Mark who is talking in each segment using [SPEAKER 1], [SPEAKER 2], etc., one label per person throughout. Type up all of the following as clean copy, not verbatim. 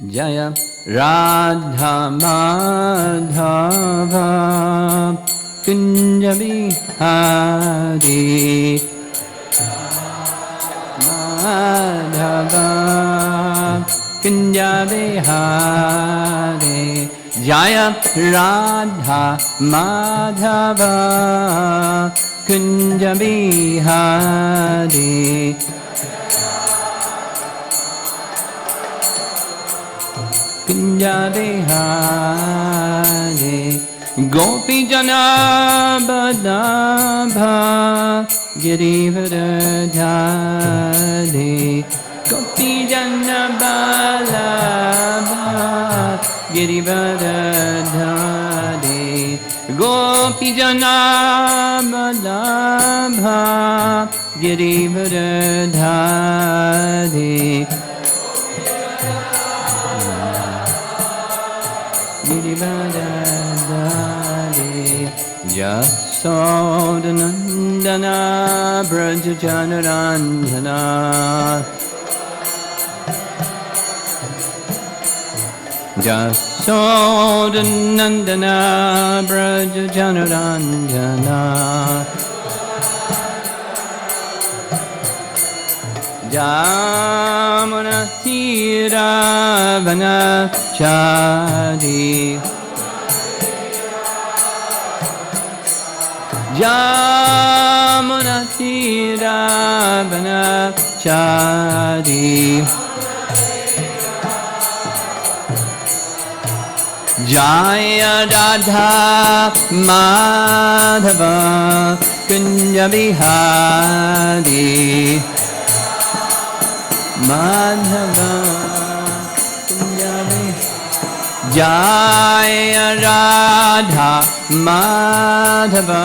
[SPEAKER 1] Jaya Radha Madhava Kunja Bihari Madhava Kunja Bihari Jaya Radha Madhava Kunja Bihari Kunja Bihari Gopi Jana Badabha Girivardhari Gopi Jana Balabha Girivardhari Gopi Jana Balabha Girivardhari Jasodanandana Brajajanaranjana Jasodanandana Brajajanaranjana Jamuna Tiravana Chadi Jamuna Tiravana Chadi Jaya Radha Madhava Kunja Bihari Madhava Kunja Bihari Jaya Radha Madhava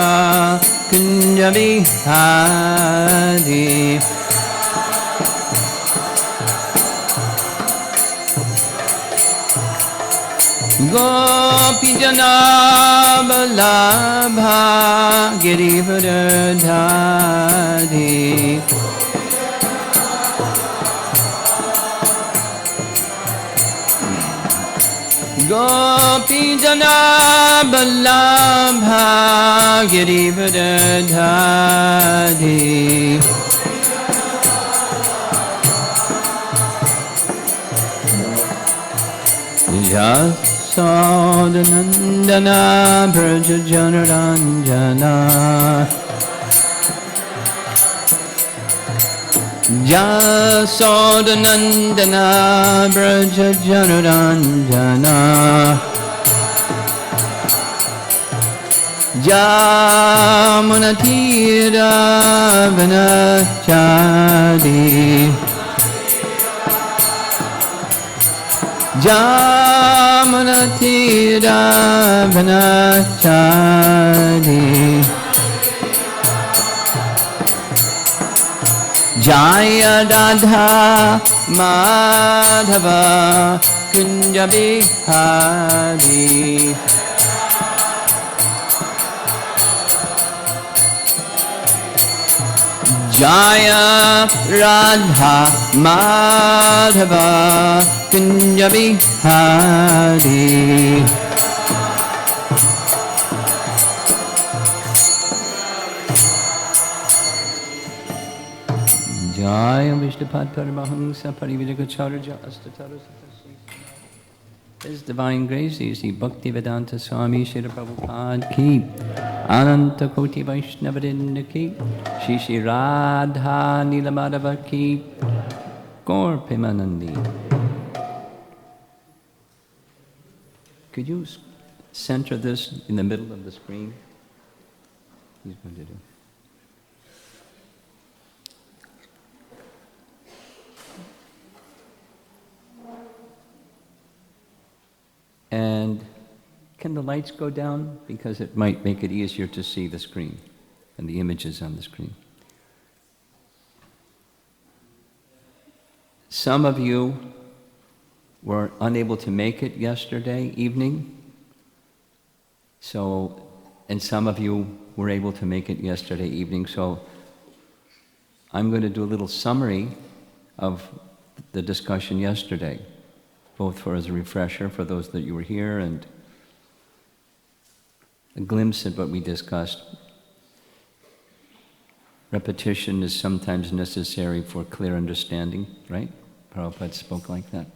[SPEAKER 1] Kunja Bihari Gopi Jana Balabha Girivardhari Gopi Jana Balabha Girivardhari Jasodanandana Brajajanaranjana Jasodanandana Brajajanaranjana Jamunatira Vanachadi Jamunatira Vanachadi Jaya Radha Madhava Kunja Bihari Jaya Radha Madhava Kunja Bihari Jaya Vishnupad Paramahamsa Parividakacharya Astatara His Divine Grace, Sri Bhaktivedanta Swami Srila Prabhupada Ki, Ananta Koti Vaishnavadinda Ki, Shri Radha Nilamadava Ki, Gaur Premanandi. Could you center this in the middle of the screen? He's going to do. And can the lights go down? Because it might make it easier to see the screen and the images on the screen. Some of you were unable to make it yesterday evening. And some of you were able to make it yesterday evening. So I'm going to do a little summary of the discussion yesterday. both for as a refresher for those that you were here and a glimpse at what we discussed. Repetition is sometimes necessary for clear understanding, right? Prabhupada spoke like that.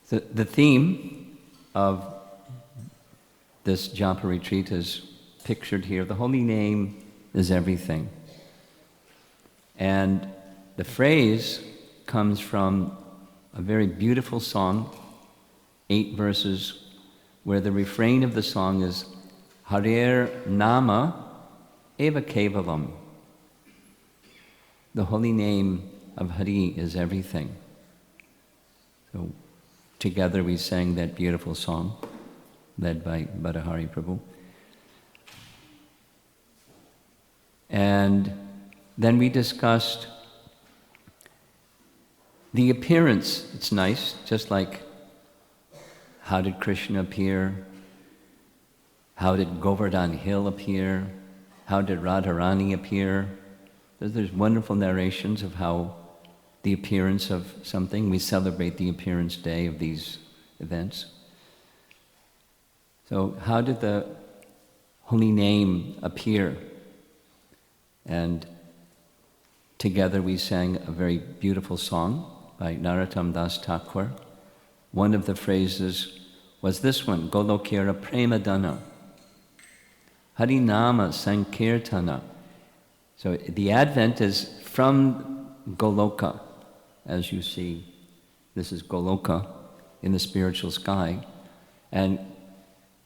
[SPEAKER 1] The theme of this Japa retreat is pictured here. The holy name is everything. And the phrase comes from a very beautiful song, 8 verses, where the refrain of the song is Harer Nama Eva Kevalam. The holy name of Hari is everything. So together we sang that beautiful song, led by Badahari Prabhu. And then we discussed the appearance. It's nice, just like how did Krishna appear? How did Govardhan Hill appear? How did Radharani appear? There's wonderful narrations of how the appearance of something. We celebrate the appearance day of these events. So how did the holy name appear? And together we sang a very beautiful song by Narottam Das Thakur. One of the phrases was this one, Golokera Premadana, Harinama Sankirtana. So the Advent is from Goloka, as you see. This is Goloka in the spiritual sky. And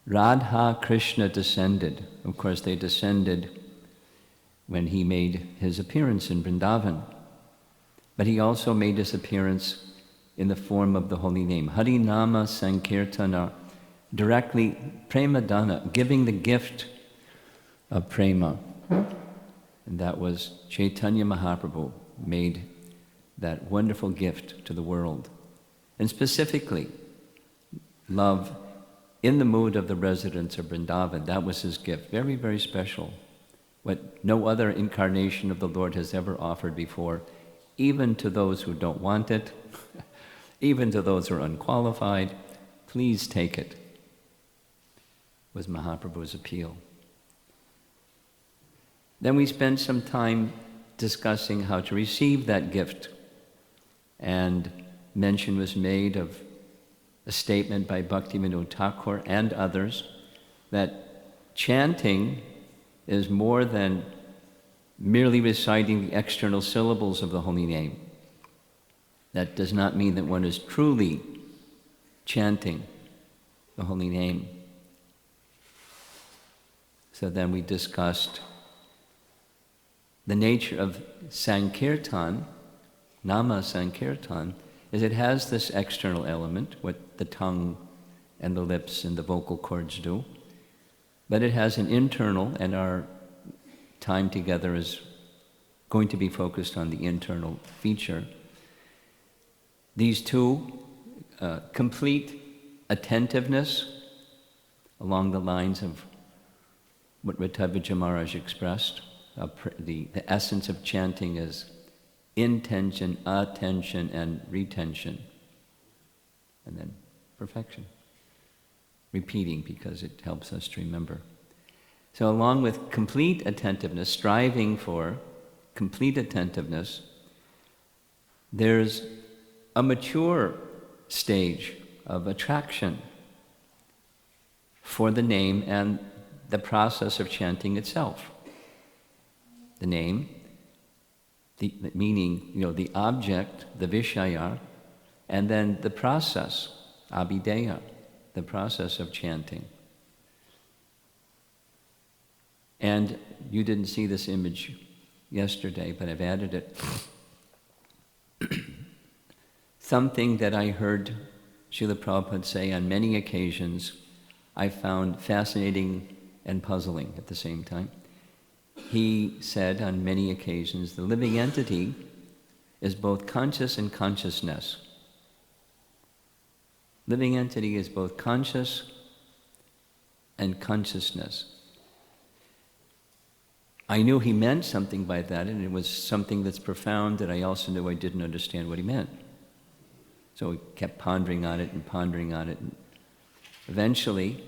[SPEAKER 1] Radha Krishna descended. Of course, they descended when he made his appearance in Vrindavan. But he also made his appearance in the form of the holy name. Harinama Sankirtana, directly Premadana, giving the gift of prema. And that was Chaitanya Mahaprabhu made that wonderful gift to the world. And specifically, love in the mood of the residents of Vrindavan. That was his gift. Very, very special. What no other incarnation of the Lord has ever offered before, even to those who don't want it, even to those who are unqualified, please take it, was Mahaprabhu's appeal. Then we spent some time discussing how to receive that gift, and mention was made of a statement by Bhaktivinoda Thakur and others that chanting is more than merely reciting the external syllables of the holy name. That does not mean that one is truly chanting the holy name. So then we discussed the nature of Sankirtan, Nama Sankirtan, is it has this external element, what the tongue and the lips and the vocal cords do, but it has an internal, and our time together is going to be focused on the internal feature. These two, complete attentiveness along the lines of what Ritavija Maharaj expressed. The essence of chanting is intention, attention, and retention. And then perfection. Repeating because it helps us to remember. So along with complete attentiveness, striving for complete attentiveness, there's a mature stage of attraction for the name and the process of chanting itself. The name, meaning, the object, the Vishaya, and then the process, Abhideya, the process of chanting. And you didn't see this image yesterday, but I've added it. Something that I heard Srila Prabhupada say on many occasions, I found fascinating and puzzling at the same time. He said on many occasions, the living entity is both conscious and consciousness. Living entity is both conscious and consciousness. I knew he meant something by that, and it was something that's profound that I also knew I didn't understand what he meant. So he kept pondering on it and pondering on it. And eventually,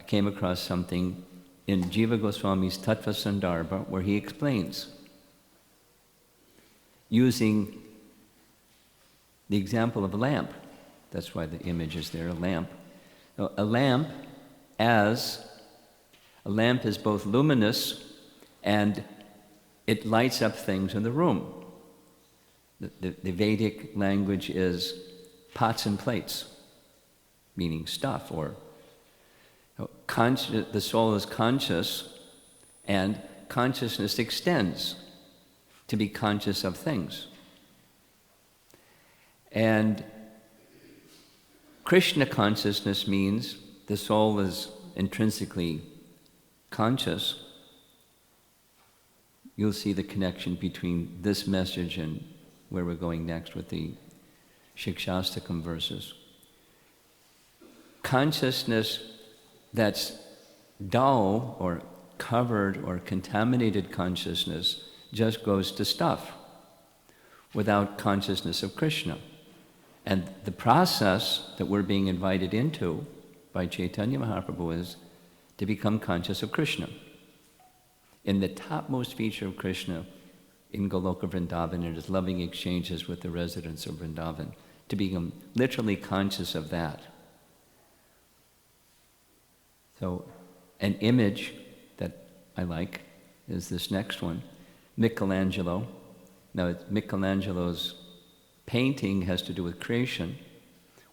[SPEAKER 1] came across something in Jiva Goswami's Tattva Sandarbha where he explains, using the example of a lamp. That's why the image is there, a lamp. Now, a lamp is both luminous and it lights up things in the room. The Vedic language is pots and plates, meaning stuff, or the soul is conscious, and consciousness extends to be conscious of things. And Krishna consciousness means the soul is intrinsically conscious. You'll see the connection between this message and where we're going next with the Shikshashtaka verses. Consciousness that's dull or covered or contaminated consciousness just goes to stuff without consciousness of Krishna. And the process that we're being invited into by Chaitanya Mahaprabhu is to become conscious of Krishna. In the topmost feature of Krishna in Goloka Vrindavan, it is loving exchanges with the residents of Vrindavan, to become literally conscious of that. So an image that I like is this next one, Michelangelo. Now Michelangelo's painting has to do with creation,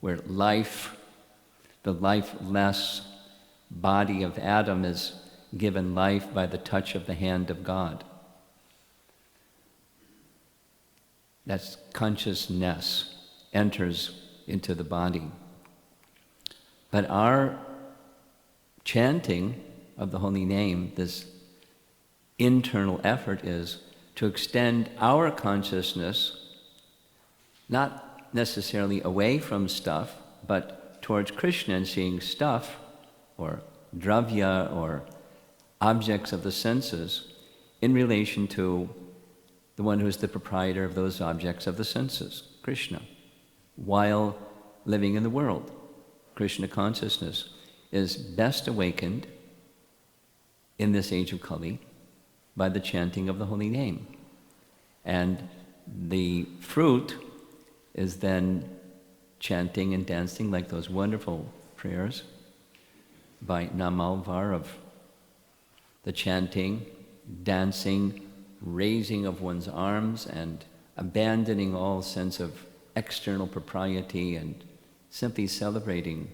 [SPEAKER 1] where life, the lifeless body of Adam is given life by the touch of the hand of God. That's consciousness enters into the body. But our chanting of the holy name, this internal effort, is to extend our consciousness not necessarily away from stuff, but towards Krishna, and seeing stuff or dravya or objects of the senses in relation to the one who is the proprietor of those objects of the senses, Krishna, while living in the world. Krishna consciousness is best awakened in this age of Kali by the chanting of the holy name. And the fruit is then chanting and dancing like those wonderful prayers by Namalvar of the chanting, dancing, raising of one's arms, and abandoning all sense of external propriety and simply celebrating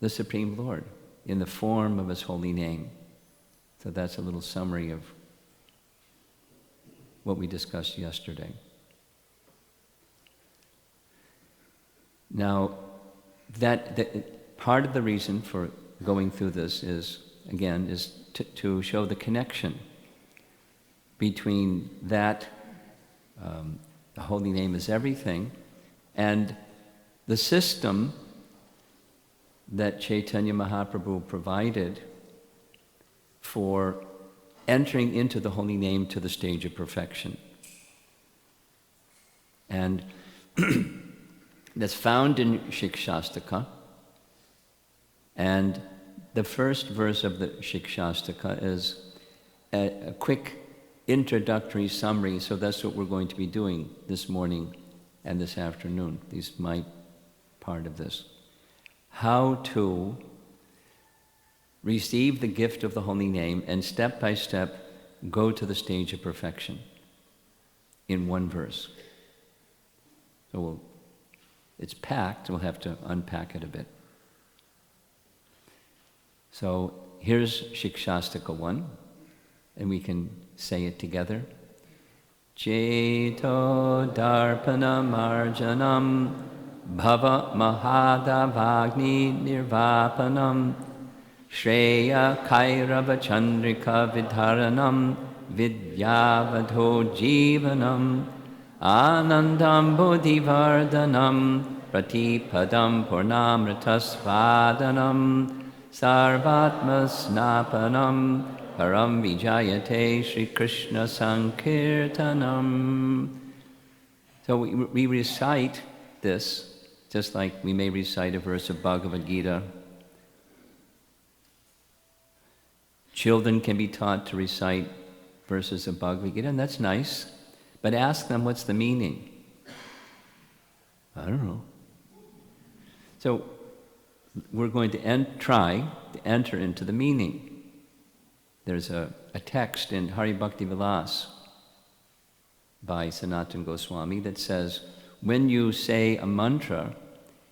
[SPEAKER 1] the Supreme Lord in the form of His holy name. So that's a little summary of what we discussed yesterday. Now, that part of the reason for going through this is, again, is to show the connection between that, the holy name is everything, and the system that Chaitanya Mahaprabhu provided for entering into the holy name to the stage of perfection. And that's found in Shikshashtaka. And the first verse of the Shikshashtaka is a quick introductory summary, so that's what we're going to be doing this morning and this afternoon. This is my part of this. How to receive the gift of the holy name and step by step go to the stage of perfection in one verse. So it's packed, we'll have to unpack it a bit. So here's Shikshashtaka 1, and we can say it together. Cheto darpana marjanam bhava mahadavagni nirvapanam shreya kairava chandrika vidharanam vidyavadho jivanam anandam bodhivardhanam pratipadam purnamritasvadanam sarvatma snapanam param vijayate Shri Krishna Sankirtanam. So we recite this just like we may recite a verse of Bhagavad Gita. Children can be taught to recite verses of Bhagavad Gita, and that's nice. But ask them, what's the meaning? I don't know. So we're going to try to enter into the meaning. There's a text in Hari Bhakti Vilas by Sanatana Goswami that says, when you say a mantra,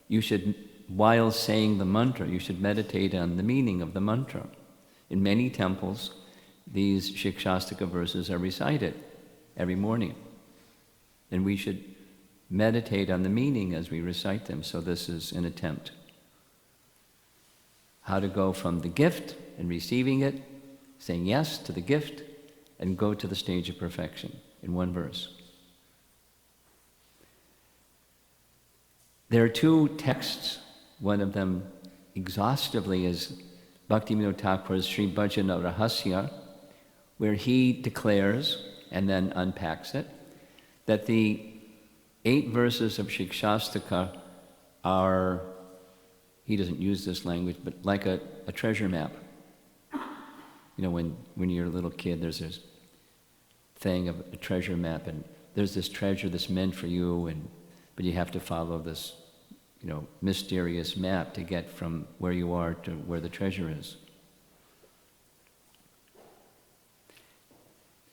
[SPEAKER 1] you should, while saying the mantra, you should meditate on the meaning of the mantra. In many temples, these Shikshashtaka verses are recited every morning. And we should meditate on the meaning as we recite them. So this is an attempt. How to go from the gift and receiving it, saying yes to the gift, and go to the stage of perfection in one verse. There are two texts. One of them exhaustively is Bhaktivinoda Thakur's Sri Bhajana Rahasya, where he declares and then unpacks it, that the 8 verses of Shikshashtaka are, he doesn't use this language, but like a treasure map. You know, when you're a little kid, there's this thing of a treasure map, and there's this treasure that's meant for you, but you have to follow this, mysterious map to get from where you are to where the treasure is.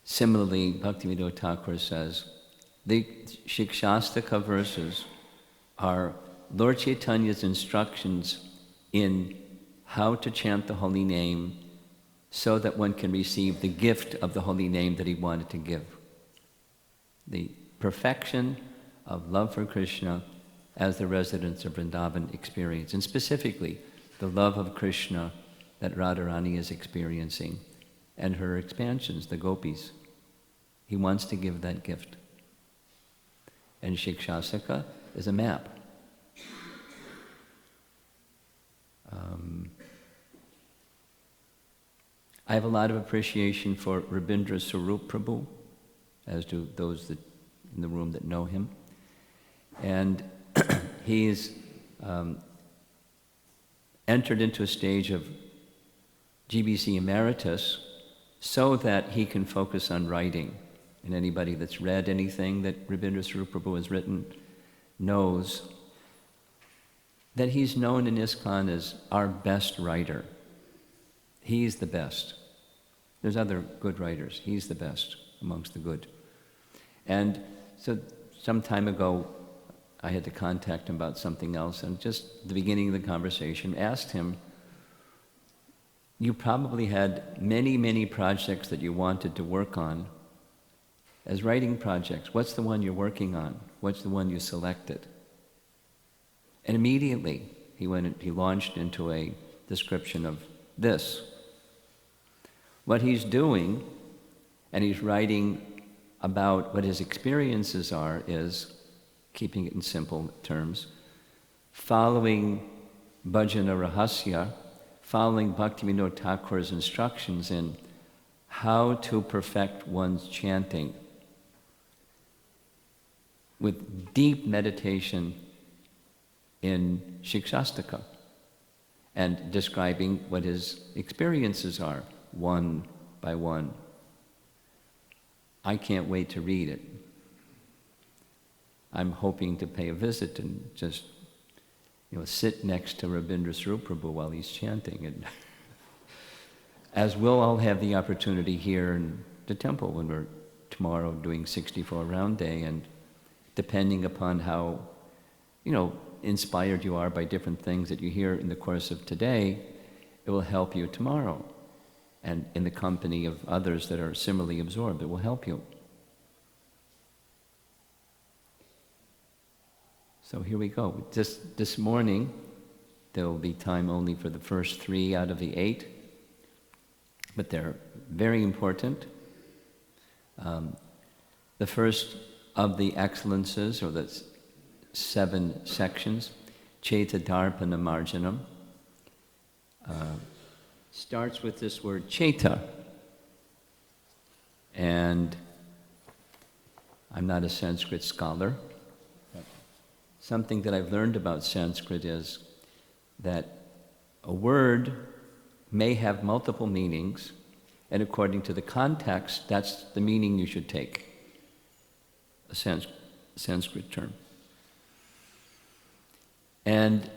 [SPEAKER 1] Similarly, Bhaktivinoda Thakur says, the Shikshashtaka verses are Lord Chaitanya's instructions in how to chant the holy name so that one can receive the gift of the holy name that he wanted to give. The perfection of love for Krishna as the residents of Vrindavan experience, and specifically the love of Krishna that Radharani is experiencing and her expansions, the gopis. He wants to give that gift. And Shikshashtaka is a map. I have a lot of appreciation for Rabindra Swarup Prabhu, as do those that in the room that know him. And he's entered into a stage of GBC Emeritus so that he can focus on writing. And anybody that's read anything that Rabindra Swarup Prabhu has written knows that he's known in ISKCON as our best writer. He's the best. There's other good writers. He's the best amongst the good. And so some time ago, I had to contact him about something else, and just at the beginning of the conversation, asked him, you probably had many, many projects that you wanted to work on as writing projects. What's the one you're working on? What's the one you selected? And immediately he launched into a description of this. What he's doing, and he's writing about what his experiences are, is, keeping it in simple terms, following Bhajana Rahasya, following Bhaktivinoda Thakur's instructions in how to perfect one's chanting with deep meditation in Shikshashtaka and describing what his experiences are, one by one. I can't wait to read it. I'm hoping to pay a visit and just, sit next to Rabindra Swarup Prabhu while he's chanting. And as we'll all have the opportunity here in the temple when we're tomorrow doing 64 round day, and depending upon how, inspired you are by different things that you hear in the course of today, it will help you tomorrow. And in the company of others that are similarly absorbed, it will help you. So here we go. Just this morning, there will be time only for the first 3 out of the 8, but they're very important. The first of the excellences, or the 7 sections, Chaita Dharpana Marjanam, starts with this word Chaita. And I'm not a Sanskrit scholar, something that I've learned about Sanskrit is that a word may have multiple meanings, and according to the context, that's the meaning you should take. A Sanskrit term. And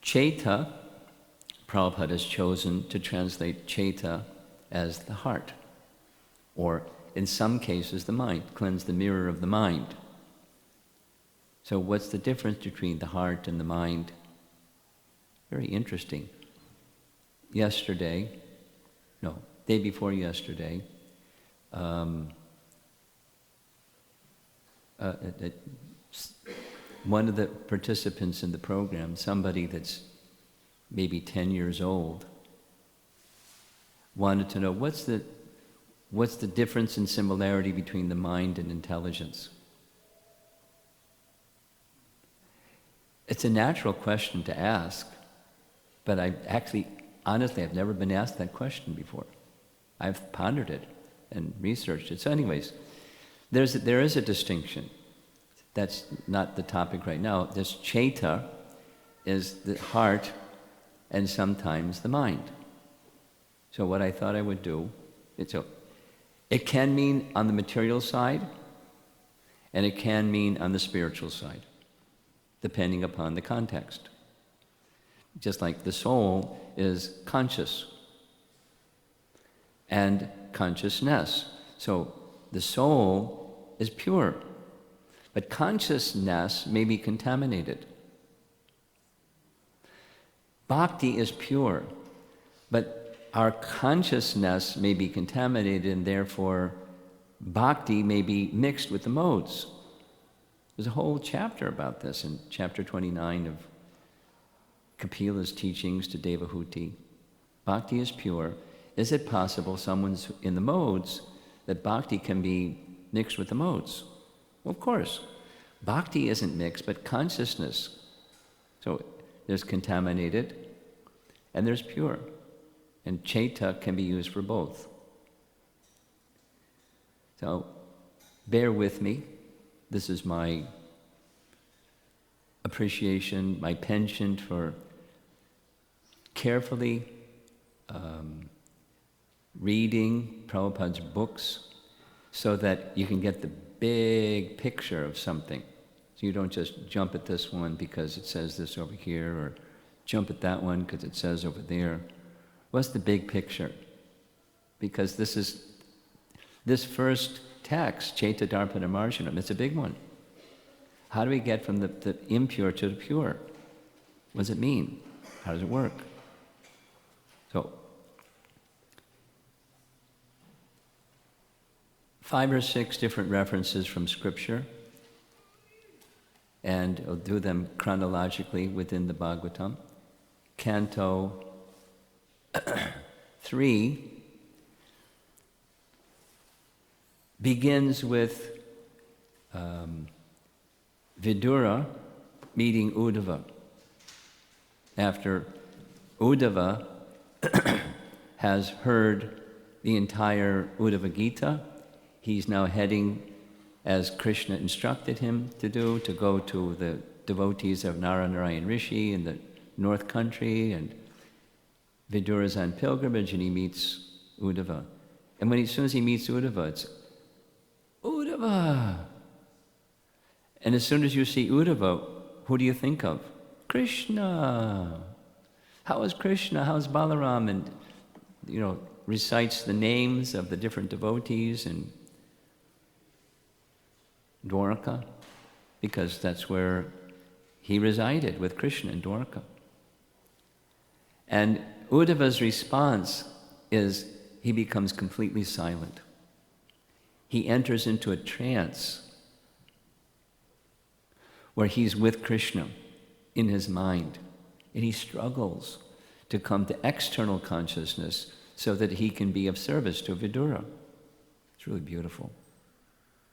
[SPEAKER 1] Chaita, Prabhupada has chosen to translate Chaita as the heart, or in some cases the mind, cleanse the mirror of the mind. So what's the difference between the heart and the mind? Very interesting. Day before yesterday, one of the participants in the program, somebody that's maybe 10 years old, wanted to know what's the difference and similarity between the mind and intelligence. It's a natural question to ask, but honestly, I've never been asked that question before. I've pondered it and researched it. So anyways, there is a distinction. That's not the topic right now. This Chaita is the heart and sometimes the mind. So what I thought I would do, it can mean on the material side, and it can mean on the spiritual side, depending upon the context. Just like the soul is conscious and consciousness. So the soul is pure, but consciousness may be contaminated. Bhakti is pure, but our consciousness may be contaminated, and therefore bhakti may be mixed with the modes. There's a whole chapter about this in chapter 29 of Kapila's teachings to Devahuti. Bhakti is pure. Is it possible someone's in the modes that bhakti can be mixed with the modes? Well, of course. Bhakti isn't mixed, but consciousness. So there's contaminated and there's pure. And Chaita can be used for both. So bear with me. This is my appreciation, my penchant for carefully reading Prabhupada's books so that you can get the big picture of something. So you don't just jump at this one because it says this over here, or jump at that one because it says over there. What's the big picture? Because this first text, Chaita Darpana Marjanam, it's a big one. How do we get from the impure to the pure? What does it mean? How does it work? So, 5 or 6 different references from Scripture, and I'll do them chronologically within the Bhagavatam. Canto 3 begins with Vidura meeting Uddhava. After Uddhava has heard the entire Uddhava Gita, he's now heading, as Krishna instructed him to do, to go to the devotees of Naranarayan Rishi in the North Country, and Vidura's on pilgrimage and he meets Uddhava. And as soon as he meets Uddhava, it's Uddhava! And as soon as you see Uddhava, who do you think of? Krishna! How is Krishna? How is Balaram? And, recites the names of the different devotees in Dwarka, because that's where he resided with Krishna in Dwarka. And Uddhava's response is he becomes completely silent. He enters into a trance where he's with Krishna in his mind, and he struggles to come to external consciousness so that he can be of service to Vidura. It's really beautiful.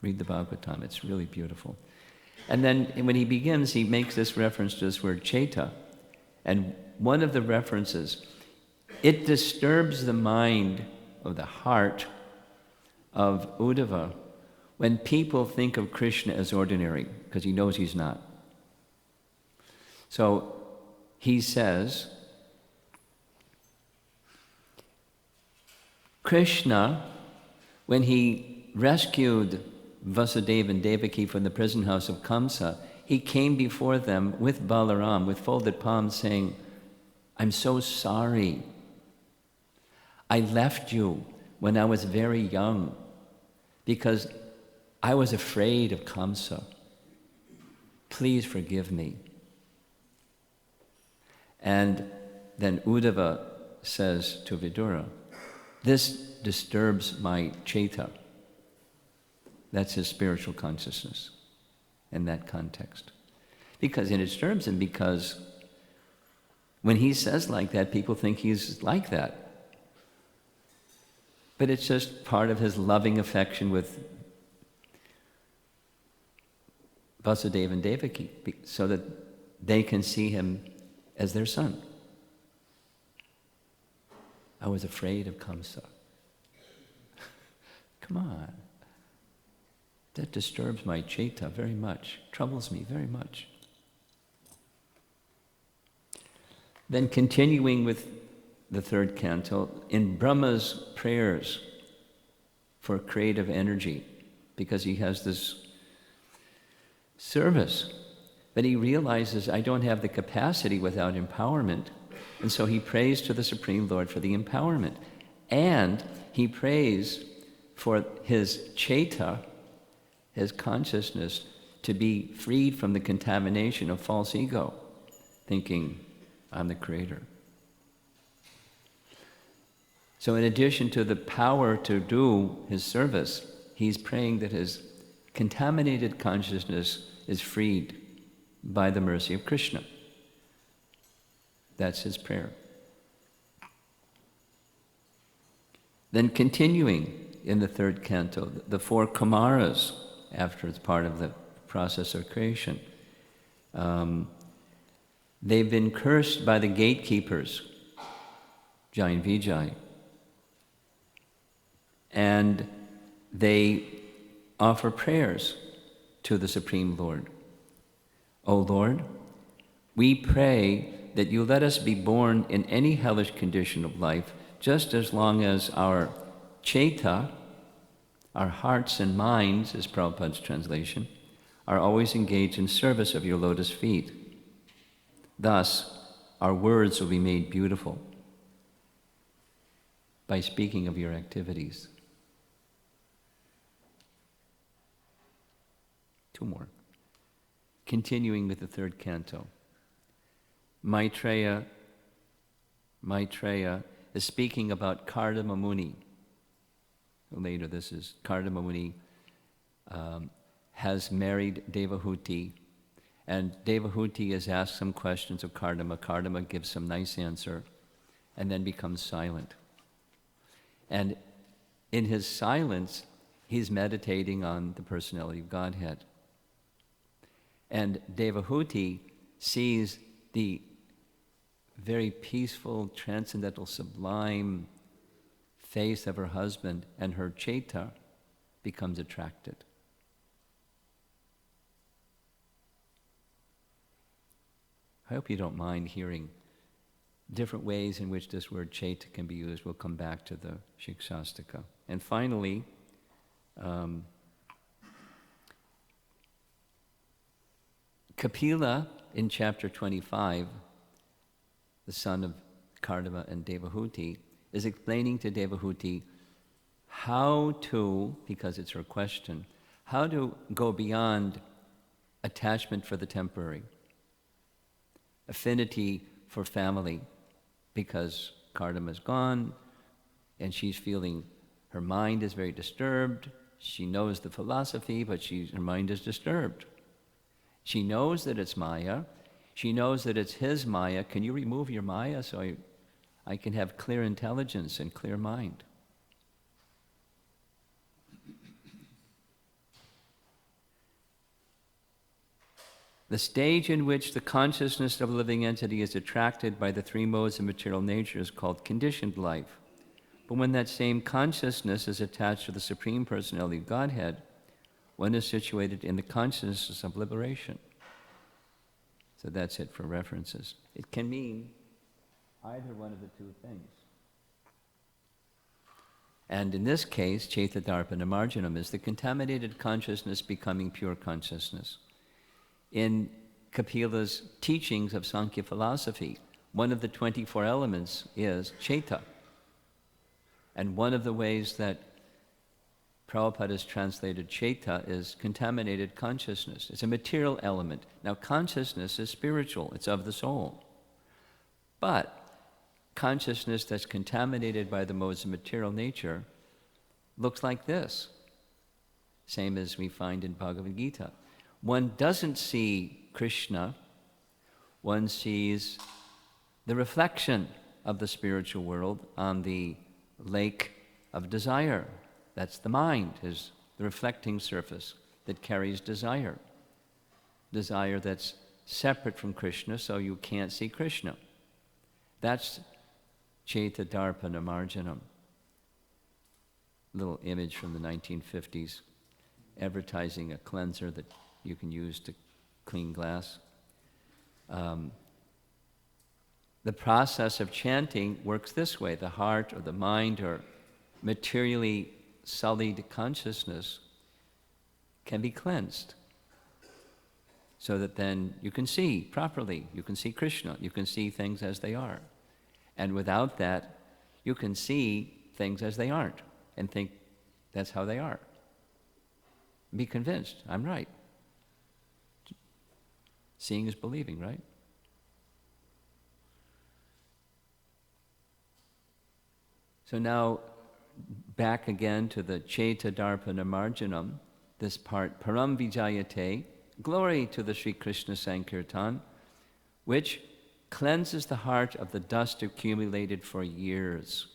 [SPEAKER 1] Read the Bhagavatam, it's really beautiful. And then when he begins, he makes this reference to this word Chaita. And one of the references, it disturbs the mind of the heart of Uddhava when people think of Krishna as ordinary, because he knows he's not. So he says, Krishna, when he rescued Vasudeva and Devaki from the prison house of Kamsa, he came before them with Balaram, with folded palms, saying, I'm so sorry. I left you when I was very young because I was afraid of Kamsa. Please forgive me. And then Uddhava says to Vidura, this disturbs my chaita. That's his spiritual consciousness in that context. Because it disturbs him because when he says like that, people think he's like that. But it's just part of his loving affection with Vasudeva and Devaki, so that they can see him as their son. I was afraid of Kamsa. Come on. That disturbs my chaita very much, troubles me very much. Then continuing with the third canto, in Brahma's prayers for creative energy, because he has this service, but he realizes I don't have the capacity without empowerment, and so he prays to the Supreme Lord for the empowerment. And he prays for his chaita, his consciousness, to be freed from the contamination of false ego, thinking, I'm the creator. So in addition to the power to do his service, he's praying that his contaminated consciousness is freed by the mercy of Krishna. That's his prayer. Then continuing in the third canto, the four Kumaras, after it's part of the process of creation, they've been cursed by the gatekeepers, Jai and Vijay, and they offer prayers to the Supreme Lord. O Lord, we pray that you let us be born in any hellish condition of life, just as long as our chaita, our hearts and minds, is Prabhupada's translation, are always engaged in service of your lotus feet. Thus, our words will be made beautiful by speaking of your activities. Two more. Continuing with the third canto. Maitreya is speaking about Kardama Muni. Later, this is Kardama Muni has married Devahuti, and Devahuti has asked some questions of Kardama. Kardama gives some nice answer, and then becomes silent. And in his silence, he's meditating on the personality of Godhead. And Devahuti sees the very peaceful, transcendental, sublime face of her husband, and her chaita becomes attracted. I hope you don't mind hearing different ways in which this word chaita can be used. We'll come back to the Shikshashtaka. And finally, Kapila, in chapter 25, the son of Kardama and Devahuti, is explaining to Devahuti how to, because it's her question, how to go beyond attachment for the temporary, affinity for family, because Kardama is gone and she's feeling her mind is very disturbed. She knows the philosophy, but her mind is disturbed. She knows that it's Maya. She knows that it's his Maya. Can you remove your Maya so I can have clear intelligence and clear mind? The stage in which the consciousness of a living entity is attracted by the three modes of material nature is called conditioned life. But when that same consciousness is attached to the Supreme Personality of Godhead, one is situated in the consciousness of liberation. So that's it for references. It can mean either one of the two things. And in this case, Chaitadarpana Marjanam is the contaminated consciousness becoming pure consciousness. In Kapila's teachings of Sankhya philosophy, one of the 24 elements is Chaita. And one of the ways that Prabhupada has translated Chaita is contaminated consciousness. It's a material element. Now, consciousness is spiritual. It's of the soul. But consciousness that's contaminated by the modes of material nature looks like this. Same as we find in Bhagavad Gita. One doesn't see Krishna. One sees the reflection of the spiritual world on the lake of desire. That's the mind, is the reflecting surface that carries desire. Desire that's separate from Krishna, so you can't see Krishna. That's Chaitadarpana Marjanam. Little image from the 1950s, advertising a cleanser that you can use to clean glass. The process of chanting works this way. The heart or the mind or materially sullied consciousness can be cleansed so that then you can see properly. You can see Krishna. You can see things as they are. And without that, you can see things as they aren't and think that's how they are. Be convinced, I'm right. Seeing is believing, right? So now, back again to the Chaitadarpana Marjanam, this part, Param Vijayate, glory to the Sri Krishna Sankirtan, which cleanses the heart of the dust accumulated for years.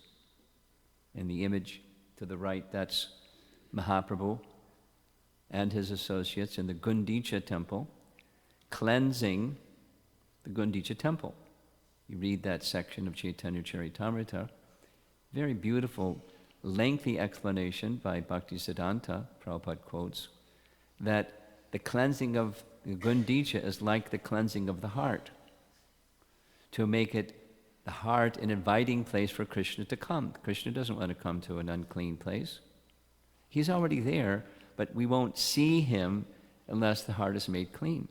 [SPEAKER 1] In the image to the right, that's Mahaprabhu and his associates in the Gundicha temple, cleansing the Gundicha temple. You read that section of Chaitanya Charitamrita, very beautiful, lengthy explanation by Bhaktisiddhanta, Prabhupada quotes, that the cleansing of the Gundicha is like the cleansing of the heart, to make it the heart an inviting place for Krishna to come. Krishna doesn't want to come to an unclean place. He's already there, but we won't see him unless the heart is made clean.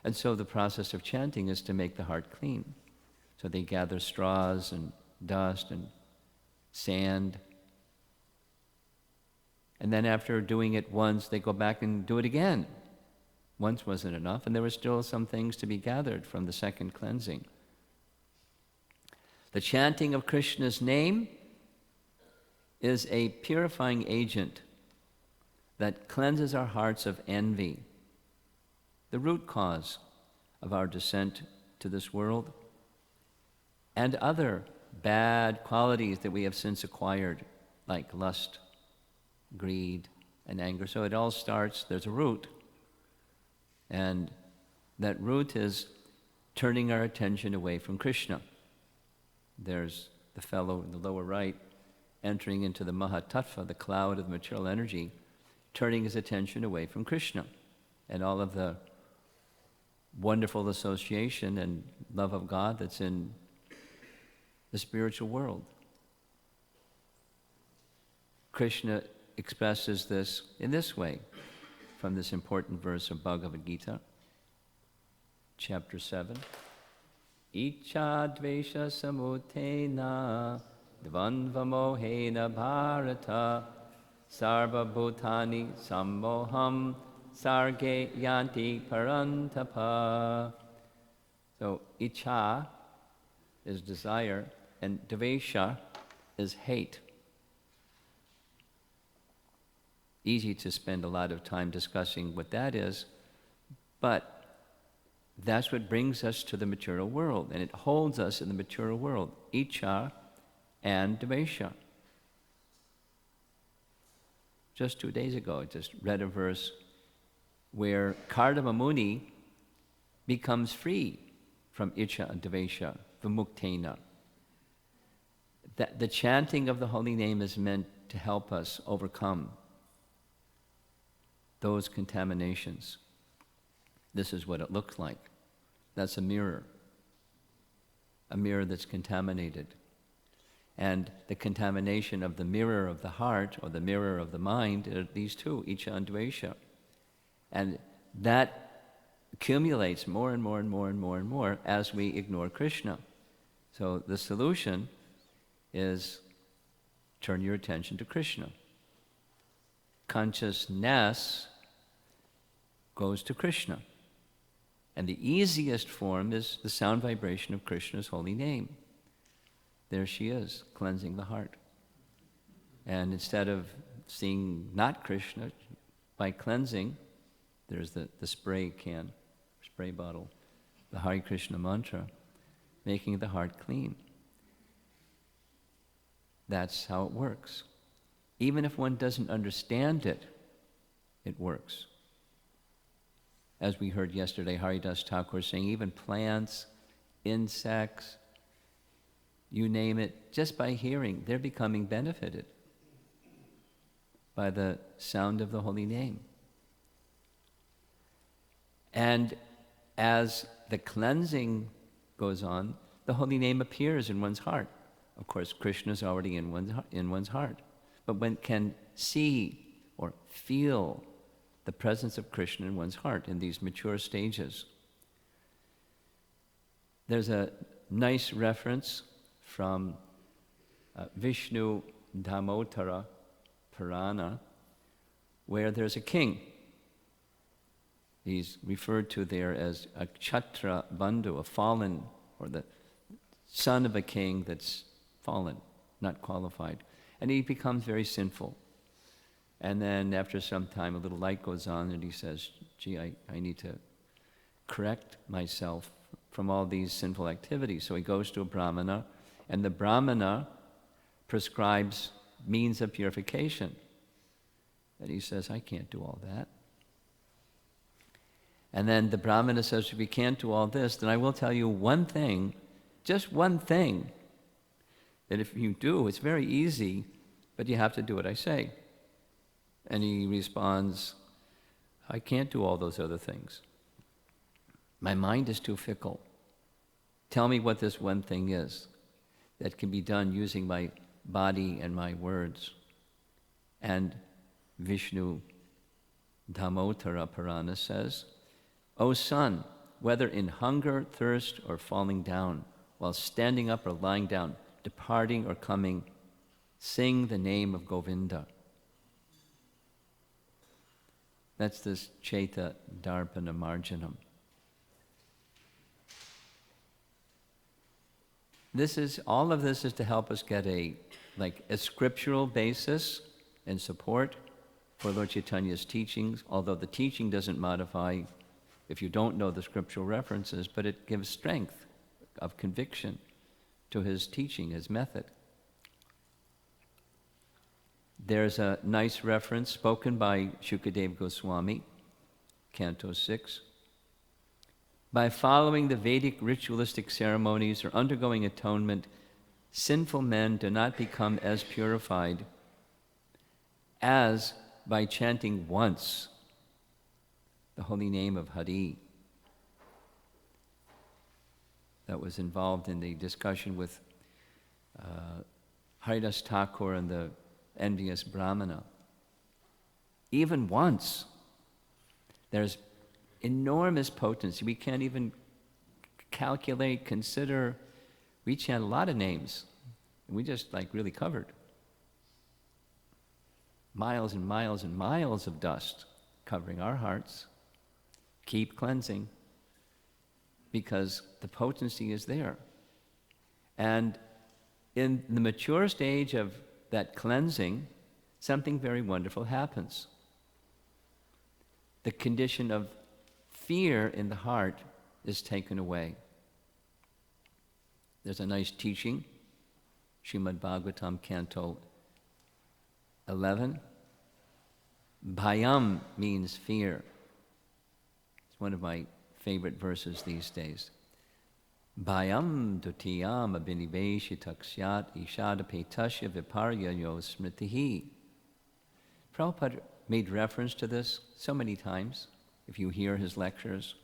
[SPEAKER 1] And so the process of chanting is to make the heart clean. So they gather straws and dust and sand. And then after doing it once, they go back and do it again. Once wasn't enough, and there were still some things to be gathered from the second cleansing. The chanting of Krishna's name is a purifying agent that cleanses our hearts of envy, the root cause of our descent to this world, and other bad qualities that we have since acquired, like lust, greed, and anger. So it all starts, there's a root, and that root is turning our attention away from Krishna. There's the fellow in the lower right entering into the Mahatattva, the cloud of material energy, turning his attention away from Krishna and all of the wonderful association and love of God that's in the spiritual world. Krishna expresses this in this way from this important verse of Bhagavad Gita, chapter 7. Icha dvesha samutena dvandva mohena bharata sarva bhutani sammoham sarge yanti parantapa. So icha is desire and dvesha is hate. Easy to spend a lot of time discussing what that is, but that's what brings us to the material world, and it holds us in the material world, Icha and Dvesha. Just 2 days ago, I just read a verse where Kardama Muni becomes free from Icha and Dvesha, Vimuktena. That the chanting of the holy name is meant to help us overcome those contaminations. This is what it looks like. That's a mirror that's contaminated. And the contamination of the mirror of the heart or the mirror of the mind are these two, Icha and Dvesha. And that accumulates more and more and more and more and more as we ignore Krishna. So the solution is turn your attention to Krishna. Consciousness goes to Krishna. And the easiest form is the sound vibration of Krishna's holy name. There she is, cleansing the heart. And instead of seeing not Krishna, by cleansing, there's the spray bottle, the Hare Krishna mantra, making the heart clean. That's how it works. Even if one doesn't understand it, it works. As we heard yesterday, Haridas Thakur saying, even plants, insects, you name it, just by hearing, they're becoming benefited by the sound of the holy name. And as the cleansing goes on, the holy name appears in one's heart. Of course, Krishna is already in one's heart. But one can see or feel the presence of Krishna in one's heart in these mature stages. There's a nice reference from Vishnu Dhamotara Purana, where there's a king. He's referred to there as a Kshatriya Bandhu, a fallen, or the son of a king that's fallen, not qualified. And he becomes very sinful. And then after some time, a little light goes on, and he says, gee, I need to correct myself from all these sinful activities. So he goes to a Brahmana, and the Brahmana prescribes means of purification. And he says, I can't do all that. And then the Brahmana says, if you can't do all this, then I will tell you one thing, just one thing, that if you do, it's very easy, but you have to do what I say. And he responds, I can't do all those other things. My mind is too fickle. Tell me what this one thing is that can be done using my body and my words. And Vishnu Dhamotara Purana says, O son, whether in hunger, thirst, or falling down, while standing up or lying down, departing or coming, sing the name of Govinda. That's this Chaita Darpana Marjanam. All of this is to help us get a scriptural basis and support for Lord Chaitanya's teachings, although the teaching doesn't modify if you don't know the scriptural references, but it gives strength of conviction to his teaching, his method. There's a nice reference spoken by Shukadeva Goswami, Canto 6. By following the Vedic ritualistic ceremonies or undergoing atonement, sinful men do not become as purified as by chanting once the holy name of Hari. That was involved in the discussion with Haridas Thakur and the envious Brahmana. Even once, there's enormous potency. We can't even calculate, consider. We chant a lot of names. And we just really covered. Miles and miles and miles of dust covering our hearts. Keep cleansing, because the potency is there. And in the mature stage of that cleansing, something very wonderful happens. The condition of fear in the heart is taken away. There's a nice teaching, Srimad Bhagavatam, Canto 11. Bhayam means fear. It's one of my favorite verses these days. Bhayam dutiyam abhiniveshitakshyat ishadapetasya viparya yo smritihi. Prabhupada made reference to this so many times, if you hear his lectures,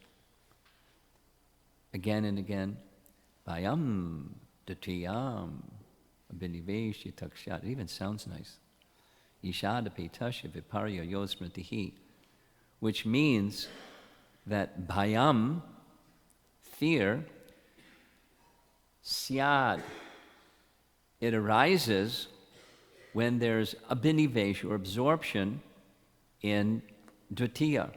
[SPEAKER 1] again and again. Bhayam dutiyam abhiniveshitakshyat. It even sounds nice. Ishadapetasya viparya yo smritihi. Which means that bhayam, fear, syad, it arises when there's abhinivesh or absorption in dvitiya,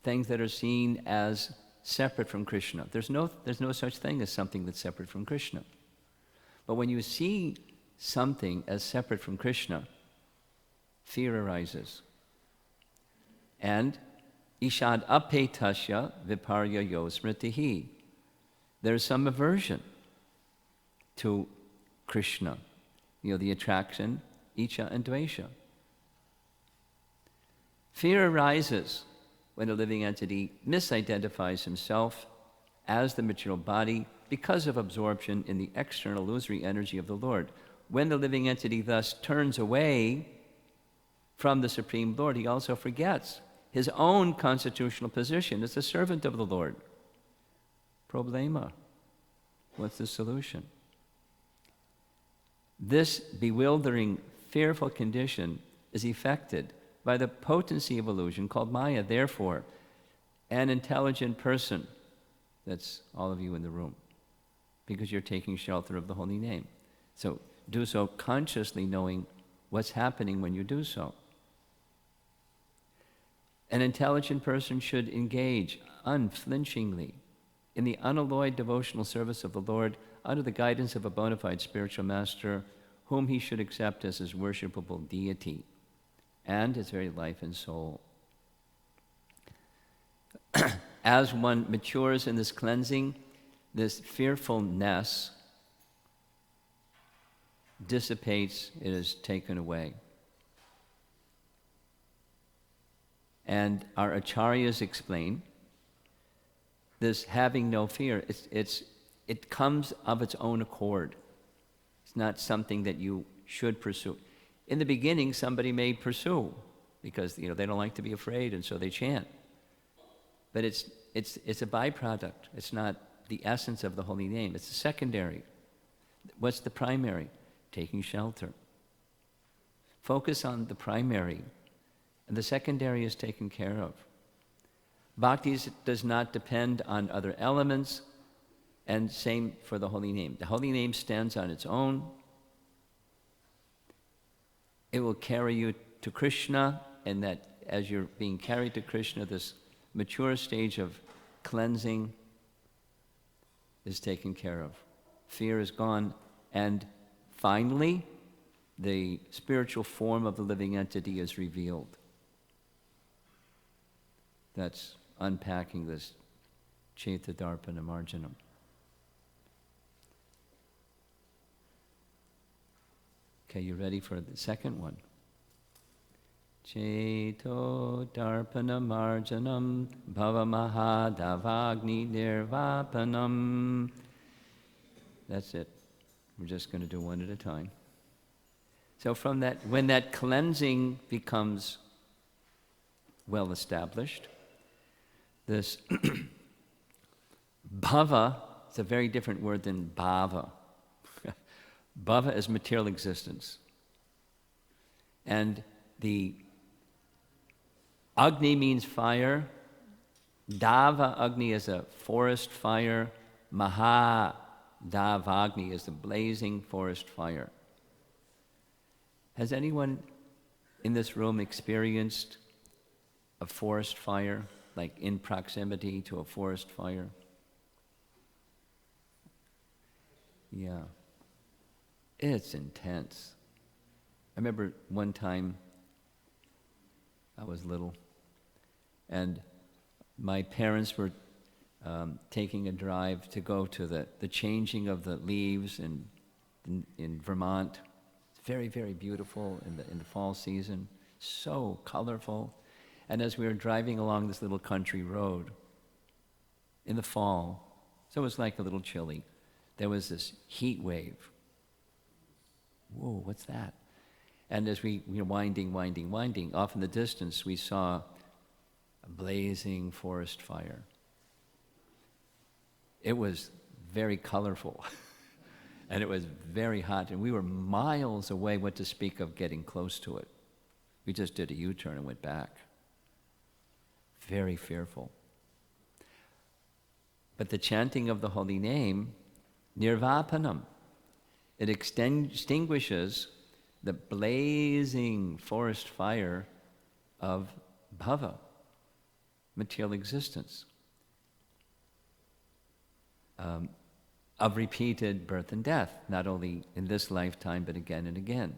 [SPEAKER 1] things that are seen as separate from Krishna. There's no such thing as something that's separate from Krishna. But when you see something as separate from Krishna, fear arises. And ishad apetasya viparya yo smritihi. There's some aversion to Krishna, the attraction, icha and dvesha. Fear arises when a living entity misidentifies himself as the material body because of absorption in the external illusory energy of the Lord. When the living entity thus turns away from the Supreme Lord, he also forgets his own constitutional position as a servant of the Lord. Problema. What's the solution? This bewildering, fearful condition is effected by the potency of illusion called Maya. Therefore, an intelligent person, that's all of you in the room, because you're taking shelter of the holy name. So do so consciously, knowing what's happening when you do so. An intelligent person should engage unflinchingly in the unalloyed devotional service of the Lord under the guidance of a bona fide spiritual master whom he should accept as his worshipable deity and his very life and soul. As one matures in this cleansing, this fearfulness dissipates, it is taken away. And our acharyas explain this having no fear, it comes of its own accord. It's not something that you should pursue. In the beginning, somebody may pursue because they don't like to be afraid, and so they chant. But it's a byproduct. It's not the essence of the holy name. It's the secondary. What's the primary? Taking shelter. Focus on the primary, and the secondary is taken care of. Bhakti does not depend on other elements, and same for the holy name. The holy name stands on its own. It will carry you to Krishna, and that as you're being carried to Krishna, this mature stage of cleansing is taken care of. Fear is gone, and finally, the spiritual form of the living entity is revealed. That's unpacking this Chaitadarpana Marjanam. Okay, you ready for the second one? Chaito Darpana Marjanam Bhava Mahadavagni Nirvapanam. That's it. We're just going to do one at a time. So from that, when that cleansing becomes well established, this bhava is a very different word than bhava. Bhava is material existence. And the Agni means fire. Dava Agni is a forest fire. Maha Davagni is the blazing forest fire. Has anyone in this room experienced a forest fire, like in proximity to a forest fire? Yeah. It's intense. I remember one time I was little, and my parents were taking a drive to go to the changing of the leaves in Vermont. It's very, very beautiful in the fall season, so colorful. And as we were driving along this little country road in the fall, So it was like a little chilly. There was this heat wave. Whoa, what's that? And as we were winding, off in the distance we saw a blazing forest fire. It was very colorful, and it was very hot, and we were miles away, what to speak of getting close to it. We just did a U-turn and went back. Very fearful. But the chanting of the holy name, nirvapanam, it extinguishes the blazing forest fire of bhava, material existence, of repeated birth and death, not only in this lifetime, but again and again.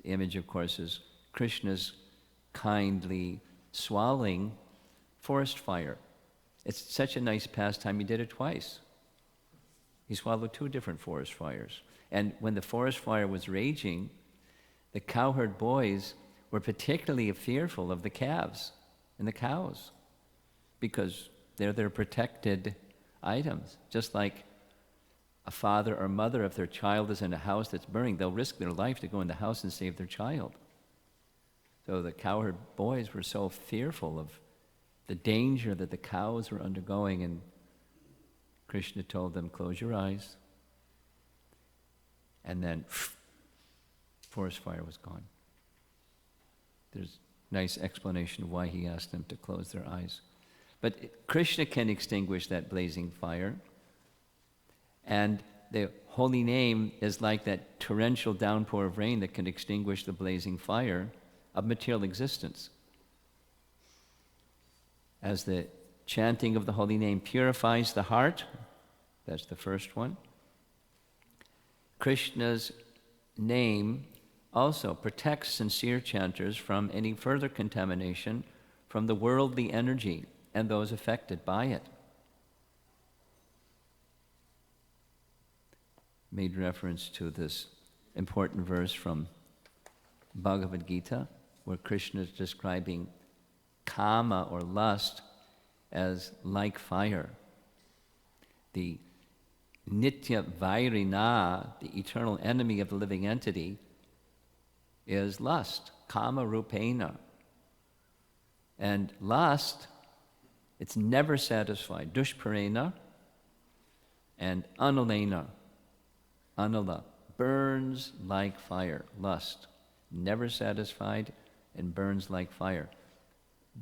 [SPEAKER 1] The image, of course, is Krishna's kindly swallowing forest fire. It's such a nice pastime, he did it twice. He swallowed 2 different forest fires. And when the forest fire was raging, the cowherd boys were particularly fearful of the calves and the cows, because they're their protected items. Just like a father or mother, if their child is in a house that's burning, they'll risk their life to go in the house and save their child. So the cowherd boys were so fearful of the danger that the cows were undergoing, and Krishna told them, close your eyes. And then, forest fire was gone. There's a nice explanation of why he asked them to close their eyes. But Krishna can extinguish that blazing fire, and the holy name is like that torrential downpour of rain that can extinguish the blazing fire of material existence. As the chanting of the holy name purifies the heart, that's the first one, Krishna's name also protects sincere chanters from any further contamination from the worldly energy and those affected by it. Made reference to this important verse from Bhagavad Gita, where Krishna is describing kama, or lust, as like fire. The nitya vairina, the eternal enemy of the living entity, is lust, kama rupena. And lust, it's never satisfied. Dushparena and analena. Anala, burns like fire. Lust, never satisfied and burns like fire.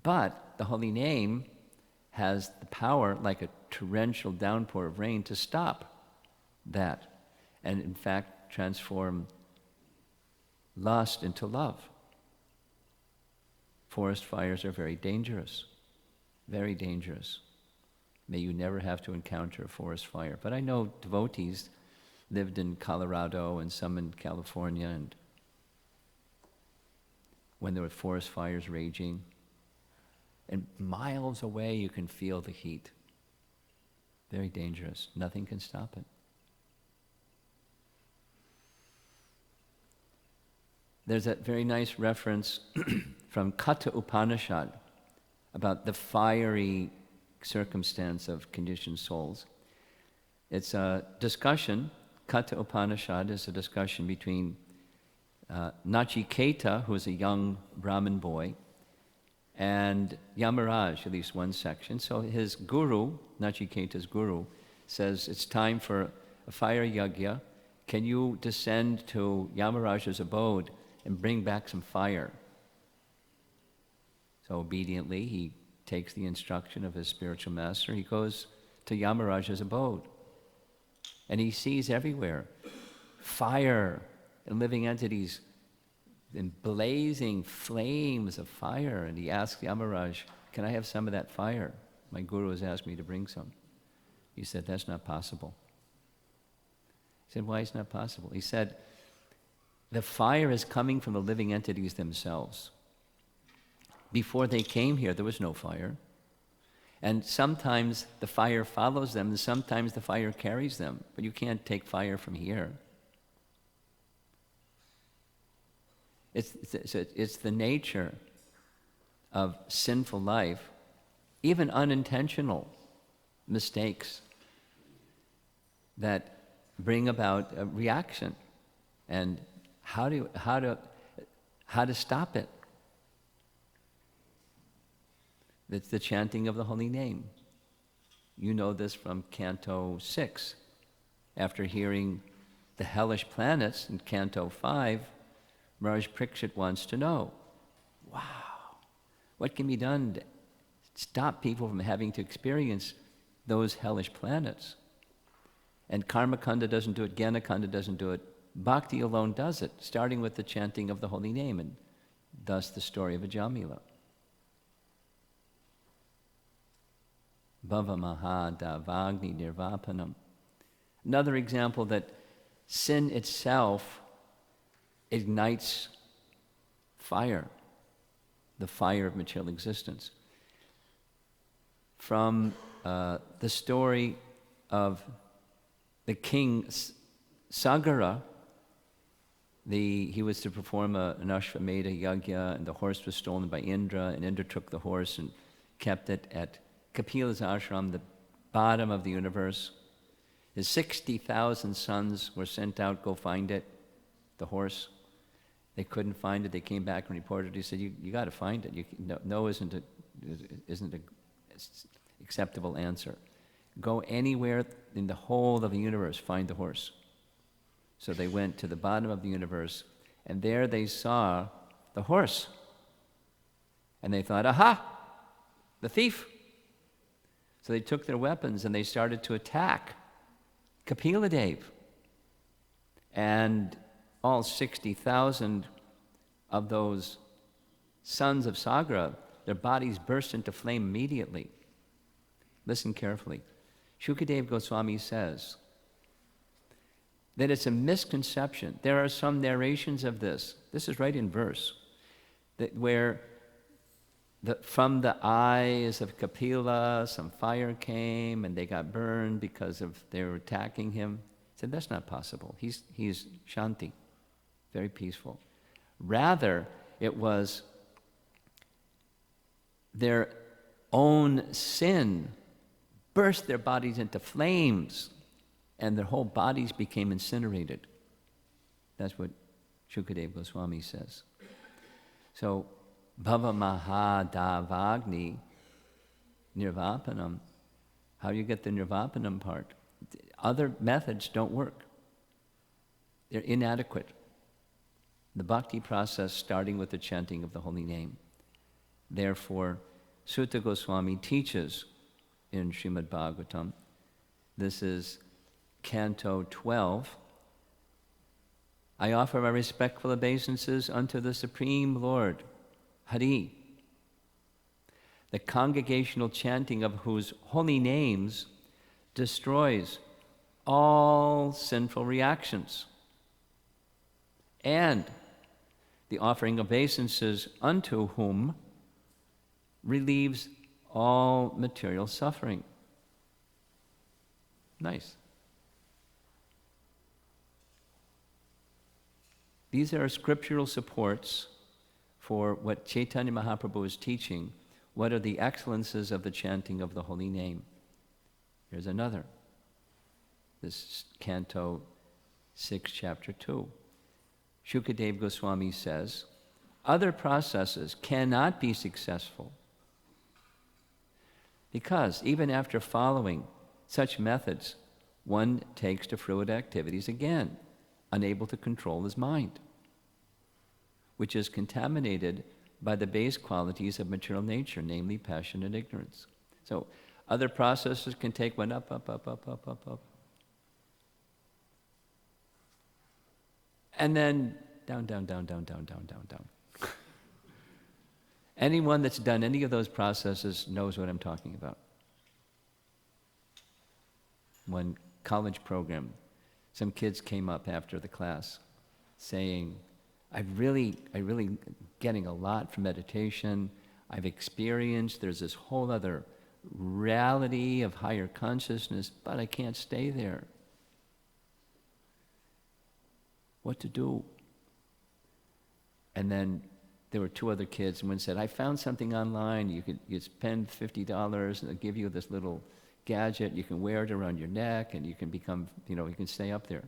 [SPEAKER 1] But the holy name has the power, like a torrential downpour of rain, to stop that, and in fact transform lust into love. Forest fires are very dangerous, very dangerous. May you never have to encounter a forest fire. But I know devotees lived in Colorado and some in California, and when there were forest fires raging, and miles away you can feel the heat. Very dangerous. Nothing can stop it. There's that very nice reference from Katha Upanishad about the fiery circumstance of conditioned souls. It's a discussion. Katha Upanishad is a discussion between Nachiketa, who is a young Brahmin boy, and Yamaraj, at least one section. So his guru, Nachiketa's guru, says, it's time for a fire yajna. Can you descend to Yamaraj's abode and bring back some fire? So obediently, he takes the instruction of his spiritual master. He goes to Yamaraj's abode. And he sees everywhere fire and living entities in blazing flames of fire. And he asks Yamaraj, can I have some of that fire? My guru has asked me to bring some. He said, that's not possible. He said, why is it not possible? He said, the fire is coming from the living entities themselves. Before they came here, there was no fire. And sometimes the fire follows them, and sometimes the fire carries them. But you can't take fire from here. It's the nature of sinful life, even unintentional mistakes that bring about a reaction, and how to stop it. It's the chanting of the holy name. You know this from Canto 6. After hearing the hellish planets in Canto 5, Maharaj Parikshit wants to know, wow, what can be done to stop people from having to experience those hellish planets? And Karmakanda doesn't do it, Gyanakanda doesn't do it, Bhakti alone does it, starting with the chanting of the holy name, and thus the story of Ajamila. Bhava Maha Davagni Nirvapanam. Another example that sin itself ignites fire, the fire of material existence. From the story of the king Sagara, he was to perform an Ashvamedha yagya, and the horse was stolen by Indra, and Indra took the horse and kept it at Kapila's ashram, the bottom of the universe. His 60,000 sons were sent out, go find it, the horse. They couldn't find it. They came back and reported. He said, "You got to find it. No isn't an acceptable answer. Go anywhere in the whole of the universe, find the horse." So they went to the bottom of the universe, and there they saw the horse. And they thought, aha, the thief. So they took their weapons and they started to attack Kapila Dev. And all 60,000 of those sons of Sagara, their bodies burst into flame immediately. Listen carefully. Shukadeva Goswami says that it's a misconception. There are some narrations of this. This is right in verse, that where from the eyes of Kapila, some fire came and they got burned because they were attacking him. He said, that's not possible. He's Shanti, very peaceful. Rather, it was their own sin burst their bodies into flames, and their whole bodies became incinerated. That's what Shukadeva Goswami says. So, Bhava Maha Davagni Nirvapanam. How do you get the Nirvapanam part? Other methods don't work. They're inadequate. The bhakti process starting with the chanting of the holy name. Therefore, Sutta Goswami teaches in Srimad Bhagavatam, this is Canto 12, I offer my respectful obeisances unto the Supreme Lord, Hari, the congregational chanting of whose holy names destroys all sinful reactions, and the offering obeisances unto whom relieves all material suffering. Nice. These are scriptural supports for what Chaitanya Mahaprabhu is teaching. What are the excellences of the chanting of the holy name? Here's another. This Canto 6, Chapter 2. Shukadeva Goswami says, other processes cannot be successful because even after following such methods, one takes to fruit activities again, unable to control his mind, which is contaminated by the base qualities of material nature, namely passion and ignorance. So other processes can take one up. And then down. Anyone that's done any of those processes knows what I'm talking about. One college program, some kids came up after the class saying, I'm really getting a lot from meditation. I've experienced there's this whole other reality of higher consciousness, but I can't stay there. What to do? And then there were two other kids, and one said, I found something online. You spend $50 and they'll give you this little, gadget, you can wear it around your neck, and you can become, you can stay up there.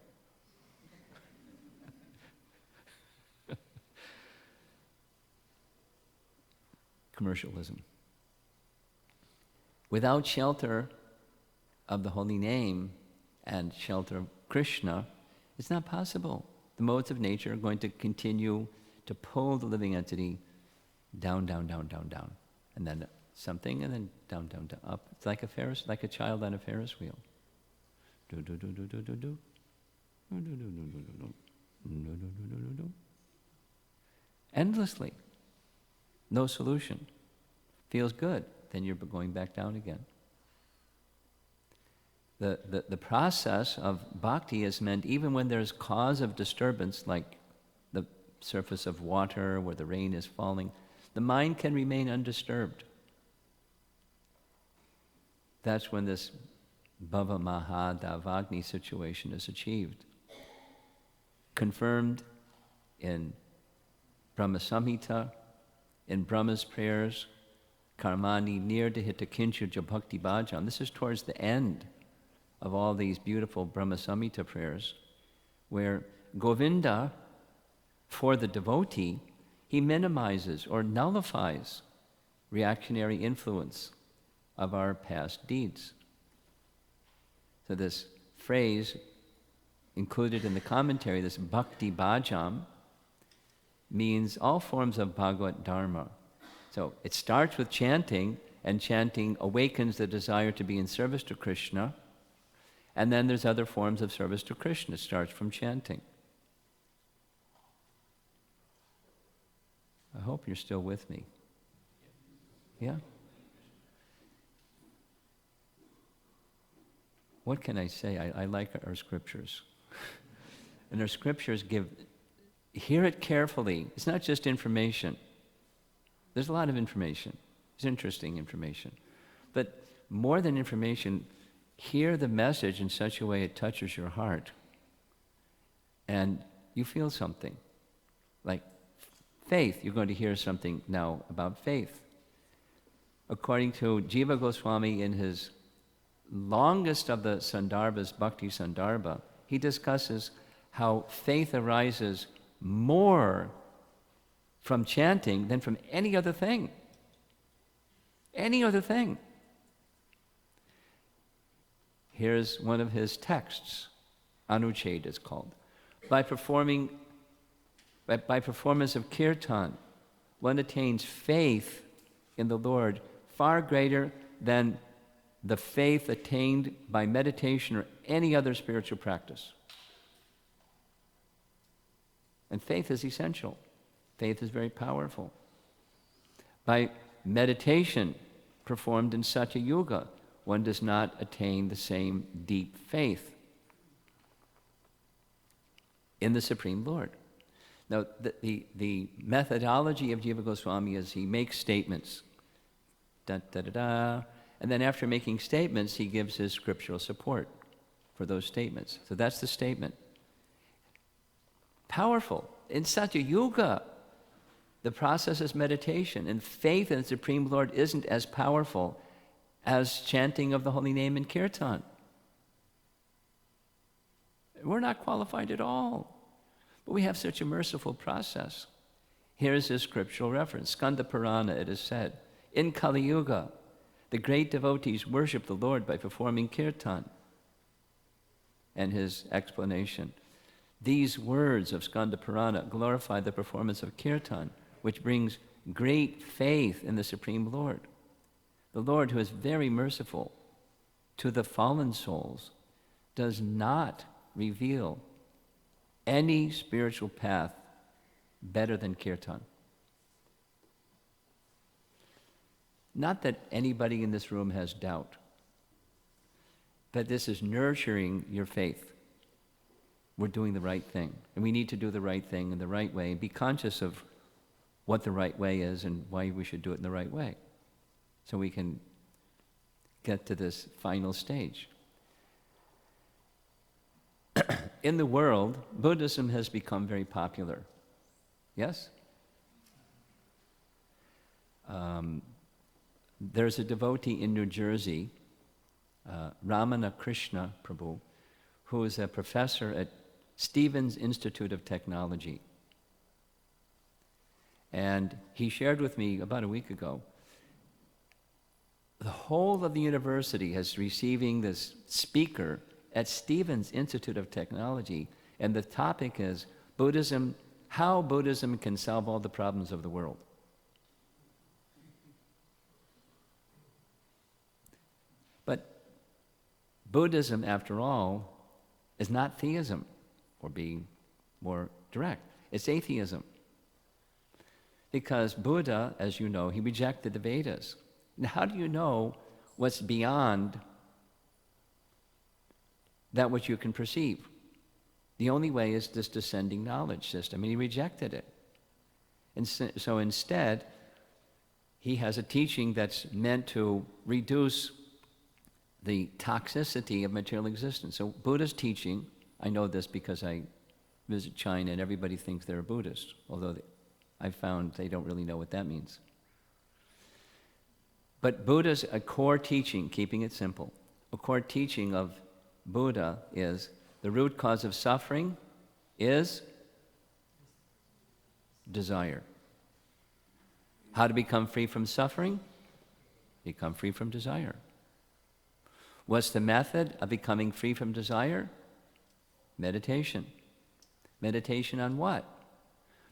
[SPEAKER 1] Commercialism. Without shelter of the holy name and shelter of Krishna, it's not possible. The modes of nature are going to continue to pull the living entity down, down, down, down, down, and then something, and then down, down, down, up. It's like a child on a Ferris wheel. Do do do do do do do. Do do do do do do do. Do do do do do. Endlessly. No solution. Feels good, then you're going back down again. The process of bhakti is meant even when there's cause of disturbance, like the surface of water where the rain is falling, the mind can remain undisturbed. That's when this bhava maha davagni situation is achieved. Confirmed in Brahma Samhita, in Brahma's prayers, karmani nirdhita kinchuja bhakti bhajam. This is towards the end of all these beautiful Brahma Samhita prayers, where Govinda, for the devotee, he minimizes or nullifies reactionary influence of our past deeds. So this phrase included in the commentary, this bhakti bhajam, means all forms of Bhagavad Dharma. So it starts with chanting, and chanting awakens the desire to be in service to Krishna. And then there's other forms of service to Krishna. It starts from chanting. I hope you're still with me. Yeah? What can I say? I like our scriptures. And our scriptures hear it carefully. It's not just information. There's a lot of information. It's interesting information. But more than information, hear the message in such a way it touches your heart. And you feel something. Like faith, you're going to hear something now about faith. According to Jiva Goswami, in his longest of the Sandarbhas, Bhakti Sandarbha, he discusses how faith arises more from chanting than from any other thing. Any other thing. Here's one of his texts, Anucheda is called. By performance of kirtan, one attains faith in the Lord far greater than the faith attained by meditation or any other spiritual practice. And faith is essential. Faith is very powerful. By meditation performed in Satya Yuga, one does not attain the same deep faith in the Supreme Lord. Now, the methodology of Jiva Goswami is he makes statements, da, da, da, da, and then after making statements, he gives his scriptural support for those statements. So that's the statement. Powerful. In Satya Yuga, the process is meditation, and faith in the Supreme Lord isn't as powerful as chanting of the holy name in kirtan. We're not qualified at all, but we have such a merciful process. Here's a scriptural reference. Skanda Purana, it is said, in Kali Yuga, the great devotees worship the Lord by performing kirtan. And his explanation. These words of Skanda Purana glorify the performance of kirtan, which brings great faith in the Supreme Lord. The Lord, who is very merciful to the fallen souls, does not reveal any spiritual path better than kirtan. Not that anybody in this room has doubt, but this is nurturing your faith. We're doing the right thing, and we need to do the right thing in the right way, and be conscious of what the right way is and why we should do it in the right way, so we can get to this final stage. In the world, Buddhism has become very popular. Yes? There's a devotee in New Jersey Ramana Krishna Prabhu, who is a professor at Stevens Institute of Technology. And he shared with me about a week ago, the whole of the university is receiving this speaker at Stevens Institute of Technology, and the topic is Buddhism, how Buddhism can solve all the problems of the world. But Buddhism, after all, is not theism, or being more direct. It's atheism. Because Buddha, as you know, he rejected the Vedas. Now, how do you know what's beyond that which you can perceive? The only way is this descending knowledge system, and he rejected it. And so instead, he has a teaching that's meant to reduce the toxicity of material existence. So Buddha's teaching, I know this because I visit China and everybody thinks they're a Buddhist, although I found they don't really know what that means. But Buddha's a core teaching, keeping it simple, a core teaching of Buddha is the root cause of suffering is desire. How to become free from suffering? Become free from desire. What's the method of becoming free from desire? Meditation. Meditation on what?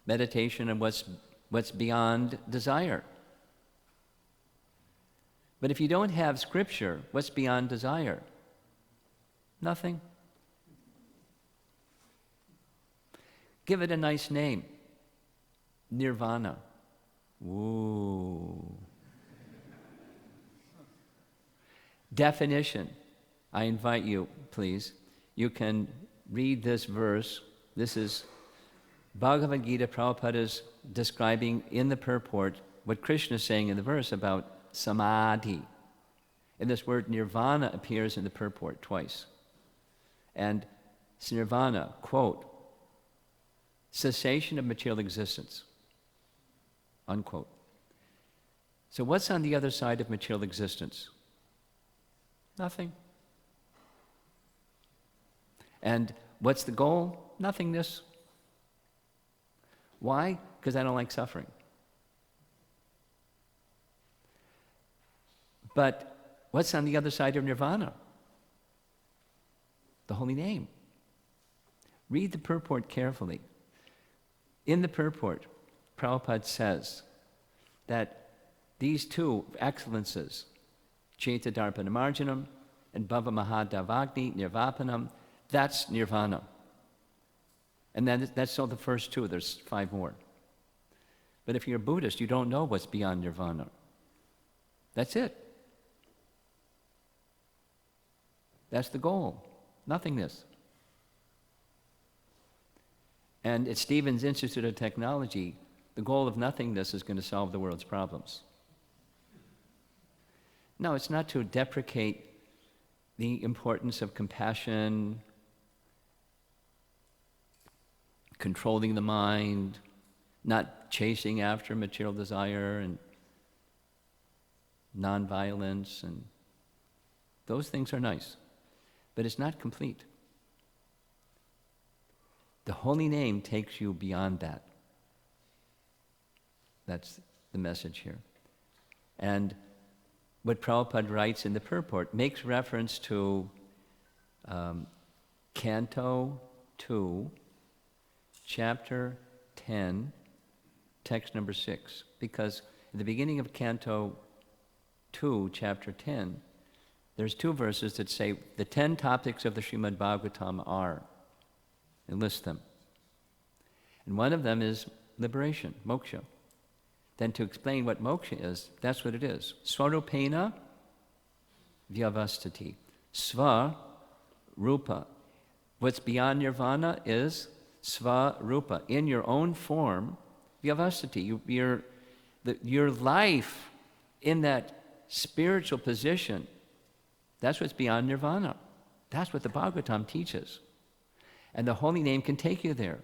[SPEAKER 1] Meditation on what's beyond desire. But if you don't have Scripture, what's beyond desire? Nothing. Give it a nice name. Nirvana. Ooh. Definition. I invite you, please. You can read this verse. This is Bhagavad Gita. Prabhupada is describing in the purport what Krishna is saying in the verse about samadhi. And this word nirvana appears in the purport twice. And it's nirvana, quote, cessation of material existence, unquote. So what's on the other side of material existence? Nothing. And what's the goal? Nothingness. Why? Because I don't like suffering. But what's on the other side of nirvana? The holy name. Read the purport carefully. In the purport, Prabhupada says that these two excellences, Chaitadarpanamarjanam and Bhava Mahadavagni Nirvapanam, that's nirvana. And then that's all the first two, there's 5 more. But if you're a Buddhist, you don't know what's beyond nirvana. That's it. That's the goal. Nothingness. And at Stevens Institute of Technology, the goal of nothingness is going to solve the world's problems. No, it's not to deprecate the importance of compassion, controlling the mind, not chasing after material desire and nonviolence, and those things are nice, but it's not complete. The holy name takes you beyond that. That's the message here. And what Prabhupada writes in the purport makes reference to Canto 2, Chapter 10, text number 6. Because at the beginning of Canto 2, Chapter 10, there's 2 verses that say, the 10 topics of the Srimad Bhagavatam are, and list them. And one of them is liberation, moksha. Then to explain what moksha is, that's what it is. Swarupena vyavastati. Sva rupa. What's beyond nirvana is sva rupa. In your own form, vyavastati. Your life in that spiritual position, that's what's beyond nirvana. That's what the Bhagavatam teaches. And the holy name can take you there.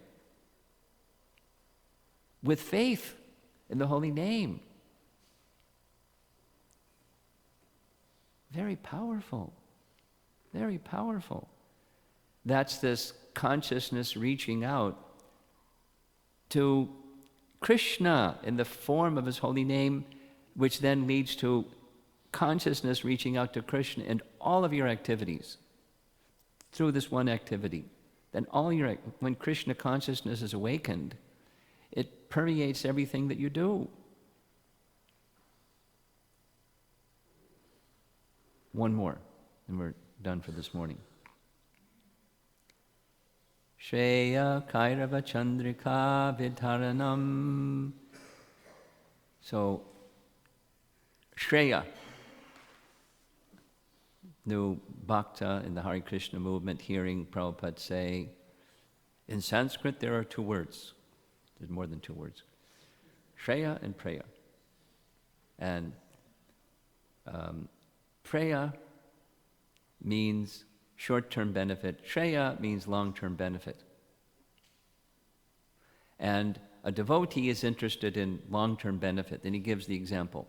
[SPEAKER 1] With faith in the holy name. Very powerful. Very powerful. That's this consciousness reaching out to Krishna in the form of his holy name, which then leads to consciousness reaching out to Krishna in all of your activities through this one activity. Then when Krishna consciousness is awakened, it permeates everything that you do. One more, and we're done for this morning. Shreya Kairava Chandrika Vidharanam. So, Shreya, new bhakta in the Hare Krishna movement, hearing Prabhupada say, in Sanskrit there are two words. There's more than two words. Shreya and Preya. And Preya means short-term benefit. Shreya means long-term benefit. And a devotee is interested in long-term benefit. Then he gives the example.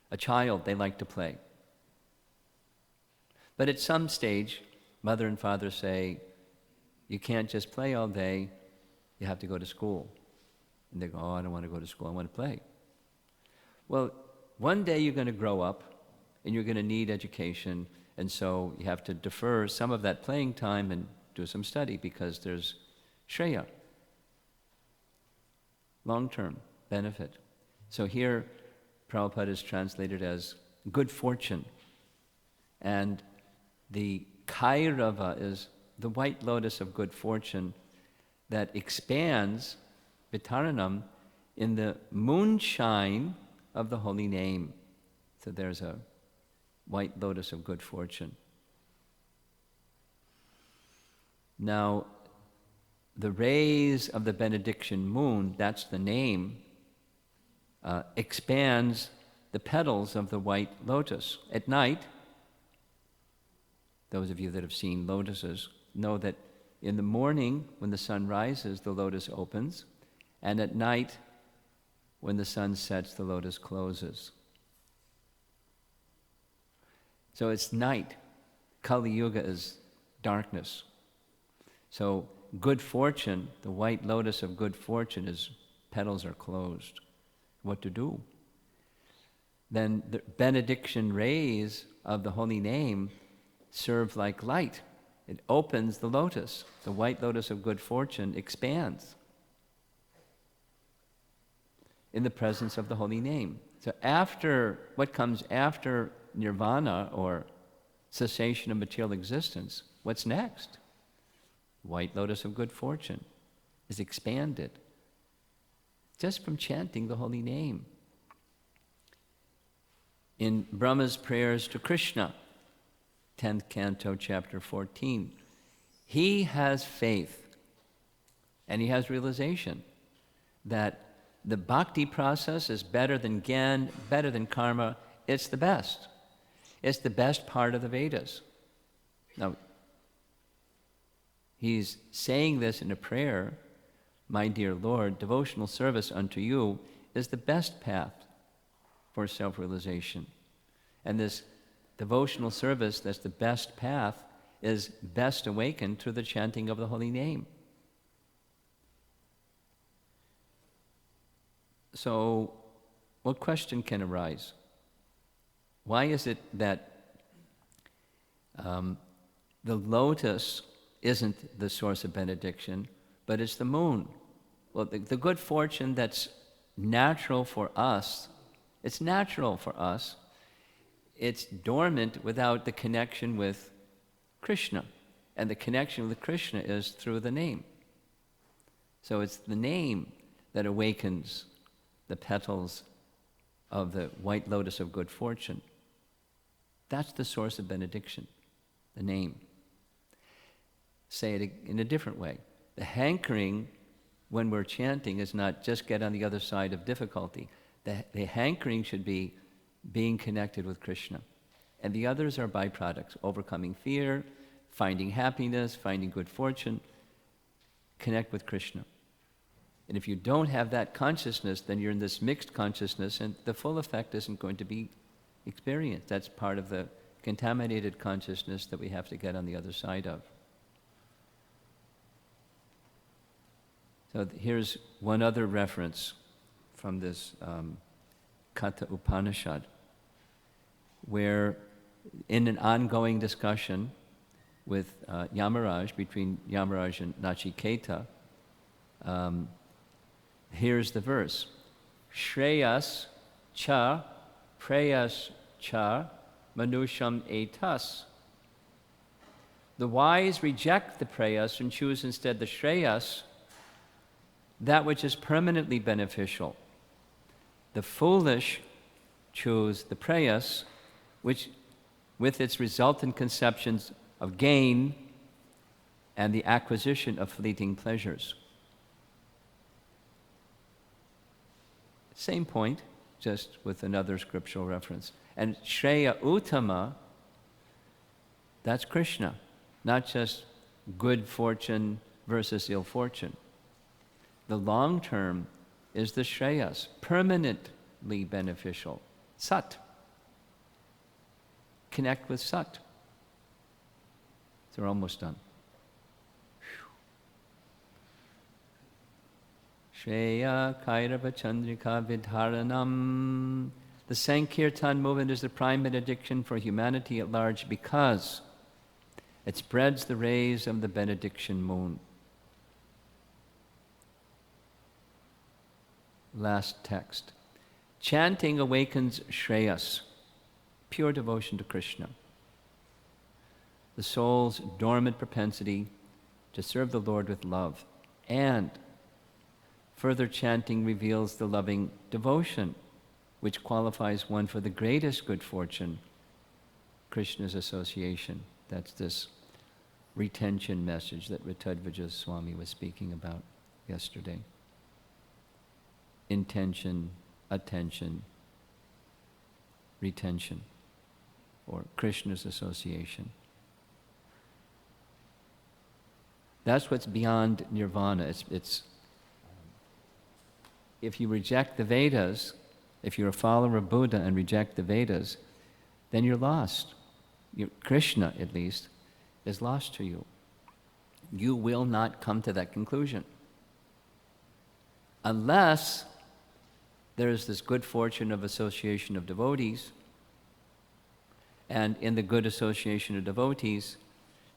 [SPEAKER 1] A child, they like to play. But at some stage, mother and father say, you can't just play all day, you have to go to school. And they go, oh, I don't want to go to school, I want to play. Well, one day you're going to grow up, and you're going to need education, and so you have to defer some of that playing time and do some study because there's Shreya, long-term benefit. So here, Prabhupada is translated as good fortune. And the Kairava is the white lotus of good fortune that expands, Vitaranam, in the moonshine of the holy name. So there's a white lotus of good fortune. Now, the rays of the benediction moon, that's the name, expands the petals of the white lotus. At night, those of you that have seen lotuses know that in the morning, when the sun rises, the lotus opens, and at night, when the sun sets, the lotus closes. So it's night. Kali Yuga is darkness. So good fortune, the white lotus of good fortune, is petals are closed. What to do? Then the benediction rays of the holy name serve like light. It opens the lotus. The white lotus of good fortune expands in the presence of the holy name. So what comes after nirvana or cessation of material existence, what's next? White lotus of good fortune is expanded just from chanting the holy name. In Brahma's prayers to Krishna, 10th canto, chapter 14, he has faith and he has realization that the bhakti process is better than Gyan, better than karma. It's the best. It's the best part of the Vedas. Now, he's saying this in a prayer, my dear Lord, devotional service unto you is the best path for self-realization. And this devotional service that's the best path is best awakened through the chanting of the holy name. So, what question can arise? Why is it that the lotus isn't the source of benediction, but it's the moon? Well, the good fortune that's natural for us, it's natural for us. It's dormant without the connection with Krishna. And the connection with Krishna is through the name. So it's the name that awakens the petals of the white lotus of good fortune. That's the source of benediction, the name. Say it in a different way. The hankering when we're chanting is not just get on the other side of difficulty. The hankering should be being connected with Krishna. And the others are byproducts, overcoming fear, finding happiness, finding good fortune. Connect with Krishna. And if you don't have that consciousness, then you're in this mixed consciousness, and the full effect isn't going to be experienced. That's part of the contaminated consciousness that we have to get on the other side of. So here's one other reference from this Katha Upanishad, where in an ongoing discussion with Yamaraj, between Yamaraj and Nachiketa, here's the verse. Shreyas cha preyas cha manusham etas. The wise reject the preyas and choose instead the shreyas, that which is permanently beneficial. The foolish choose the preyas, which with its resultant conceptions of gain and the acquisition of fleeting pleasures. Same point, just with another scriptural reference. And Shreya Uttama, that's Krishna, not just good fortune versus ill fortune. The long term is the Shreyas, permanently beneficial. Sat. Connect with Sat. So we're almost done. Shreya Kairava Chandrika Vidharanam. The Sankirtan movement is the prime benediction for humanity at large because it spreads the rays of the benediction moon. Last text. Chanting awakens Shreyas, pure devotion to Krishna. The soul's dormant propensity to serve the Lord with love. And further chanting reveals the loving devotion, which qualifies one for the greatest good fortune, Krishna's association. That's this retention message that Romapada Swami was speaking about yesterday. Intention, attention, retention, or Krishna's association. That's what's beyond nirvana. It's if you reject the Vedas, if you're a follower of Buddha and reject the Vedas, then you're lost. Krishna, at least, is lost to you. You will not come to that conclusion unless there is this good fortune of association of devotees, and in the good association of devotees,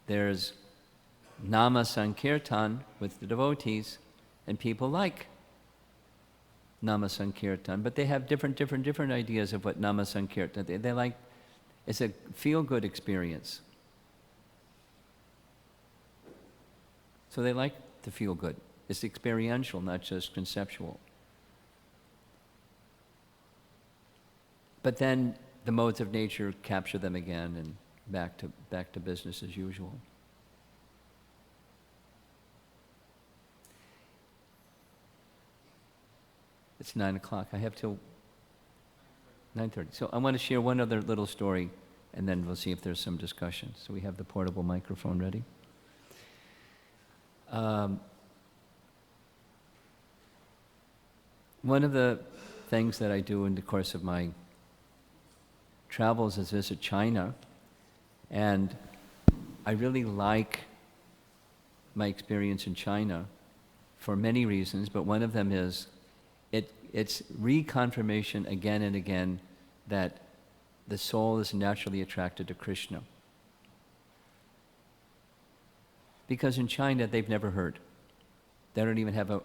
[SPEAKER 1] there's Nama Sankirtan with the devotees, and people like Nama Sankirtan, but they have different ideas of what Nama Sankirtan. They like, it's a feel-good experience. So they like to feel good. It's experiential, not just conceptual. But then the modes of nature capture them again, and back to business as usual. It's 9 o'clock. I have till 9:30. So I want to share one other little story, and then we'll see if there's some discussion. So we have the portable microphone ready. One of the things that I do in the course of my travels is visit China, and I really like my experience in China for many reasons, but one of them is it's reconfirmation again and again that the soul is naturally attracted to Krishna. Because in China, they've never heard. They don't even have a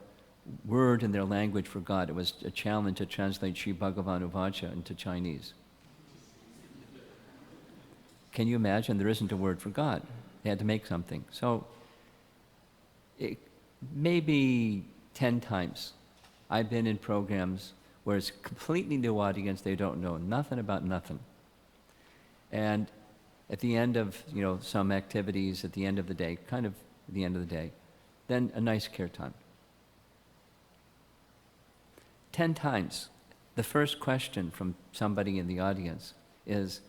[SPEAKER 1] word in their language for God. It was a challenge to translate Sri Bhagavan Uvacha into Chinese. Can you imagine? There isn't a word for God. They had to make something. So maybe 10 times I've been in programs where it's completely new audience, they don't know nothing about nothing. And at the end of, some activities, at the end of the day, kind of at the end of the day, then a nice kirtan. 10 times, the first question from somebody in the audience is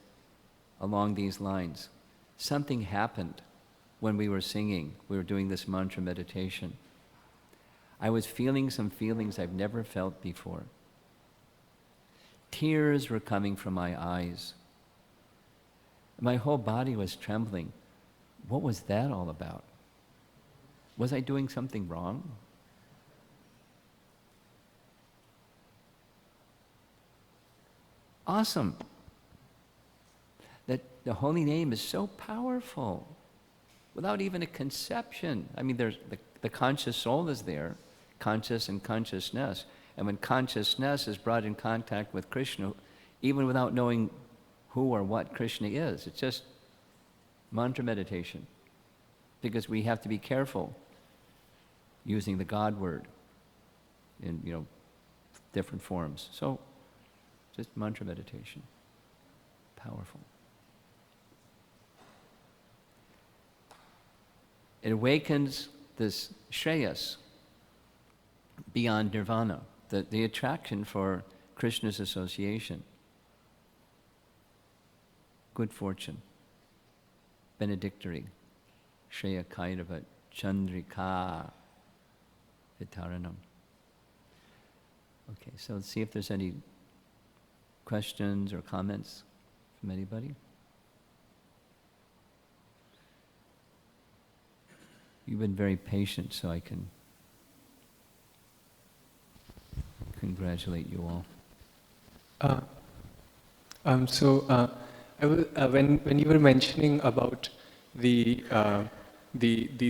[SPEAKER 1] along these lines. Something happened when we were singing, we were doing this mantra meditation. I was feeling some feelings I've never felt before. Tears were coming from my eyes. My whole body was trembling. What was that all about? Was I doing something wrong? Awesome. That the holy name is so powerful without even a conception. I mean, there's the conscious soul is there, conscious and consciousness. And when consciousness is brought in contact with Krishna, even without knowing who or what Krishna is, it's just mantra meditation. Because we have to be careful using the God word in, different forms. So, just mantra meditation. Powerful. It awakens this shreyas beyond nirvana, the attraction for Krishna's association. Good fortune. Benedictory. Shreya Kairava Chandrika Vitaranam. Okay, so let's see if there's any questions or comments from anybody. You've been very patient, so I can congratulate you all.
[SPEAKER 2] I was, when you were mentioning about the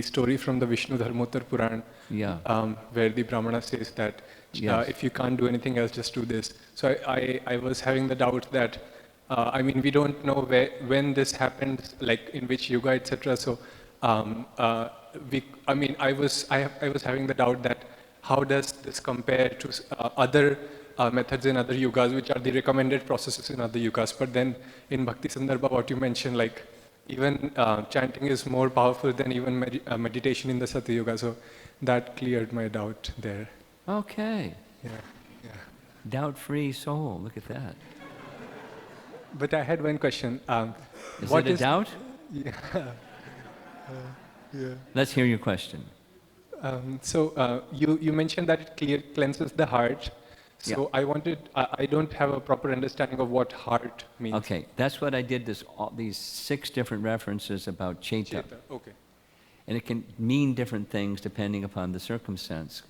[SPEAKER 2] story from the Vishnu Dharmotar Puran, where the Brahmana says that if you can't do anything else, just do this. So I was having the doubt that, we don't know when this happened, like in which yuga, etc. So, I was having the doubt that how does this compare to other methods in other yugas, which are the recommended processes in other yugas. But then in Bhakti Sandarbha, what you mentioned, like even chanting is more powerful than even meditation in the Satya Yuga. So that cleared my doubt there.
[SPEAKER 1] Okay.
[SPEAKER 2] Yeah.
[SPEAKER 1] Doubt-free soul, look at that.
[SPEAKER 2] But I had one question.
[SPEAKER 1] Is it a doubt?
[SPEAKER 2] Yeah.
[SPEAKER 1] Let's hear your question.
[SPEAKER 2] You mentioned that it cleanses the heart. So I don't have a proper understanding of what heart means.
[SPEAKER 1] Okay, that's what I did, these 6 different references about Chaita.
[SPEAKER 2] Okay.
[SPEAKER 1] And it can mean different things depending upon the circumstance.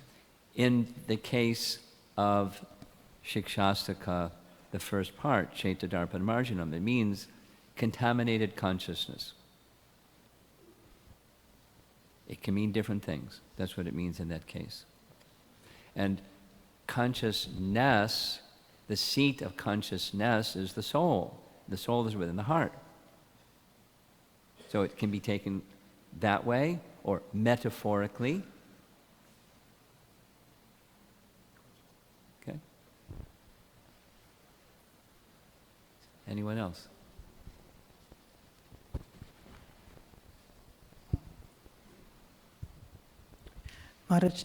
[SPEAKER 1] In the case of Shikshashtaka, the first part, Chaita Darpan Marjanam, it means contaminated consciousness. It can mean different things. That's what it means in that case. And consciousness, the seat of consciousness is the soul. The soul is within the heart. So it can be taken that way or metaphorically. Okay? Anyone else?
[SPEAKER 3] Maharaj,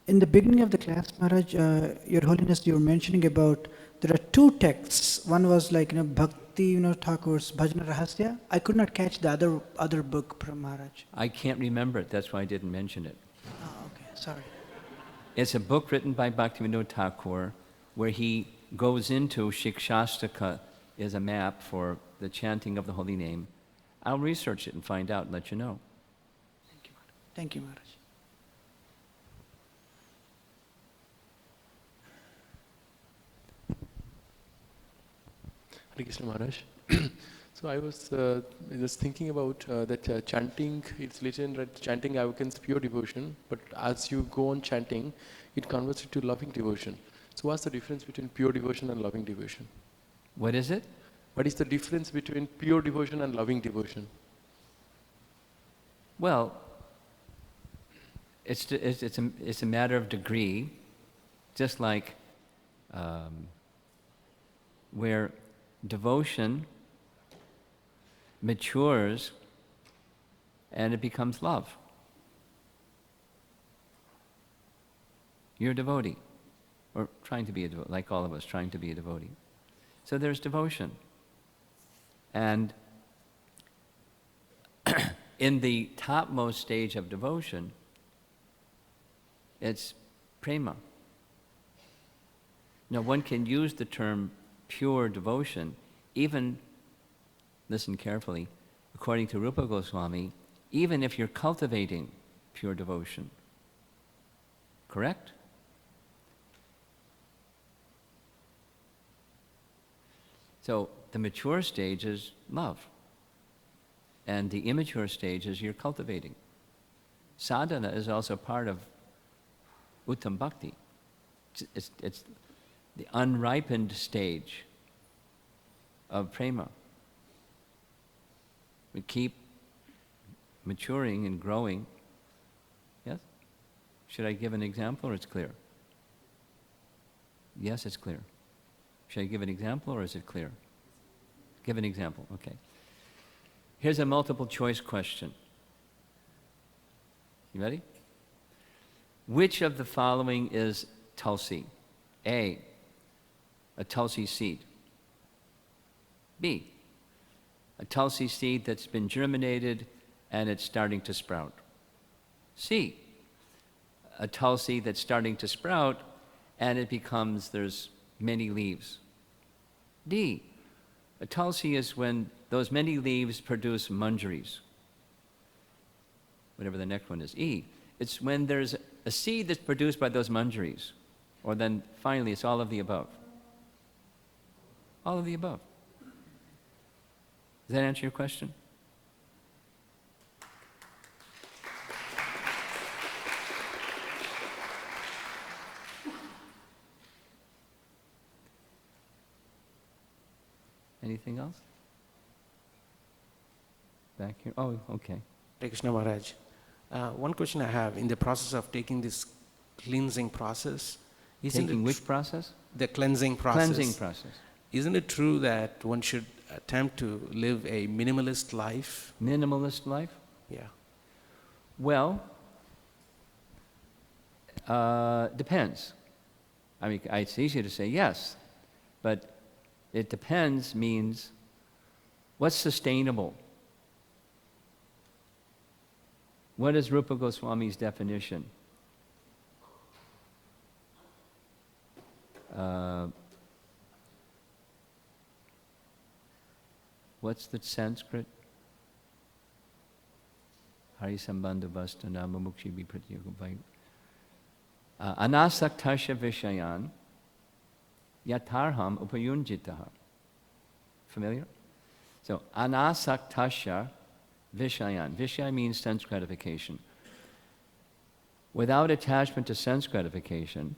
[SPEAKER 3] in the beginning of the class, Maharaj, Your Holiness, you were mentioning about there are 2 texts. One was like Bhakti Thakur's Bhajana Rahasya. I could not catch the other book from Maharaj.
[SPEAKER 1] I can't remember it. That's why I didn't mention it.
[SPEAKER 3] Oh, okay. Sorry.
[SPEAKER 1] It's a book written by Bhaktivinoda Thakur where he goes into Shikshashtaka as a map for the chanting of the holy name. I'll research it and find out and let you know.
[SPEAKER 3] Thank you, Maharaj. Thank you, Maharaj.
[SPEAKER 4] Hare Krishna Maharaj. So I was just thinking about that chanting, it's written that chanting awakens pure devotion, but as you go on chanting, it converts into loving devotion. So what's the difference between pure devotion and loving devotion?
[SPEAKER 1] What is it?
[SPEAKER 4] What is the difference between pure devotion and loving devotion?
[SPEAKER 1] Well, it's a matter of degree, just like where devotion matures and it becomes love. You're a devotee, or trying to be a devotee, like all of us, trying to be a devotee. So there's devotion. And in the topmost stage of devotion, it's prema. Now, one can use the term pure devotion even listen carefully, according to Rupa Goswami, even if you're cultivating pure devotion. Correct? So the mature stage is love. And the immature stage is you're cultivating. Sadhana is also part of Uttam Bhakti. It's the unripened stage of prema. We keep maturing and growing. Yes? Should I give an example or it's clear? Yes, it's clear. Should I give an example or is it clear? Give an example, okay. Here's a multiple choice question. You ready? Which of the following is tulsi? A tulsi seed. B, a tulsi seed that's been germinated and it's starting to sprout. C, a tulsi that's starting to sprout and it becomes, there's many leaves. D, a tulsi is when those many leaves produce manjaris. Whatever the next one is. E, it's when there's a seed that's produced by those manjaris. Or then finally, it's all of the above. All of the above. Does that answer your question? Anything else? Back here. Oh, okay.
[SPEAKER 5] Hare Krishna Maharaj. One question I have, in the process of taking this cleansing process,
[SPEAKER 1] Taking which process?
[SPEAKER 5] The cleansing process.
[SPEAKER 1] Cleansing process.
[SPEAKER 5] Isn't it true that one should attempt to live a minimalist life?
[SPEAKER 1] Minimalist life?
[SPEAKER 5] Yeah.
[SPEAKER 1] Well, depends. I mean, it's easy to say yes, but it depends means what's sustainable? What is Rupa Goswami's definition? What's the Sanskrit? Hari sambandha vasta nama mukshi vipratyogabhayu. Anasaktasya vishayan yatarham upayunjitaha. Familiar? So, anasaktasya vishayan. Vishaya means sense gratification. Without attachment to sense gratification,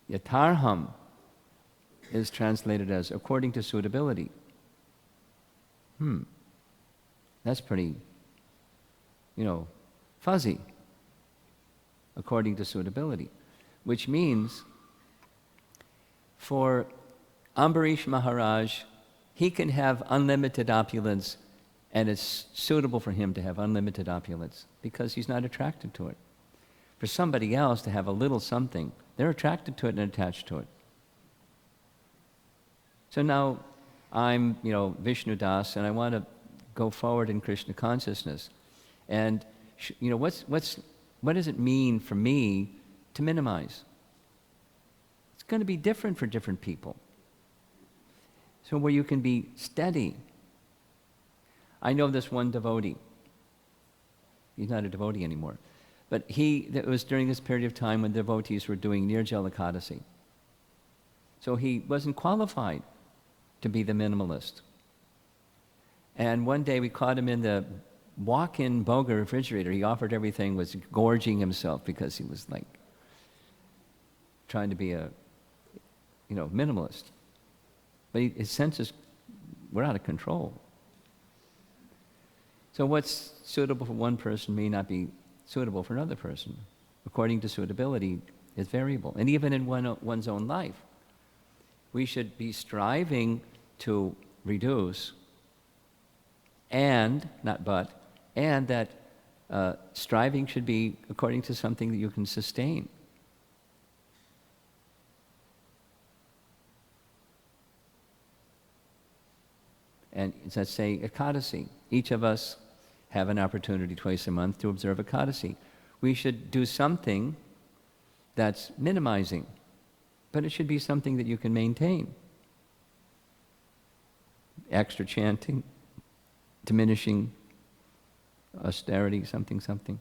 [SPEAKER 1] yatarham is translated as according to suitability. That's pretty, fuzzy. According to suitability. Which means, for Ambarish Maharaj, he can have unlimited opulence, and it's suitable for him to have unlimited opulence, because he's not attracted to it. For somebody else to have a little something, they're attracted to it and attached to it. So now I'm, Vishnu Das, and I want to go forward in Krishna consciousness. And, what does it mean for me to minimize? It's going to be different for different people. So where you can be steady. I know this one devotee. He's not a devotee anymore. But it was during this period of time when devotees were doing Nirjala Ekadasi. So he wasn't qualified to be the minimalist. And one day we caught him in the walk-in Boga refrigerator. He offered everything, was gorging himself because he was like trying to be a, minimalist. But his senses were out of control. So what's suitable for one person may not be suitable for another person. According to suitability, is variable. And even in one's own life, we should be striving to reduce and that striving should be according to something that you can sustain. And let's say Ekadasi. Each of us have an opportunity twice a month to observe Ekadasi. We should do something that's minimizing, but it should be something that you can maintain. extra chanting, diminishing austerity, something, something,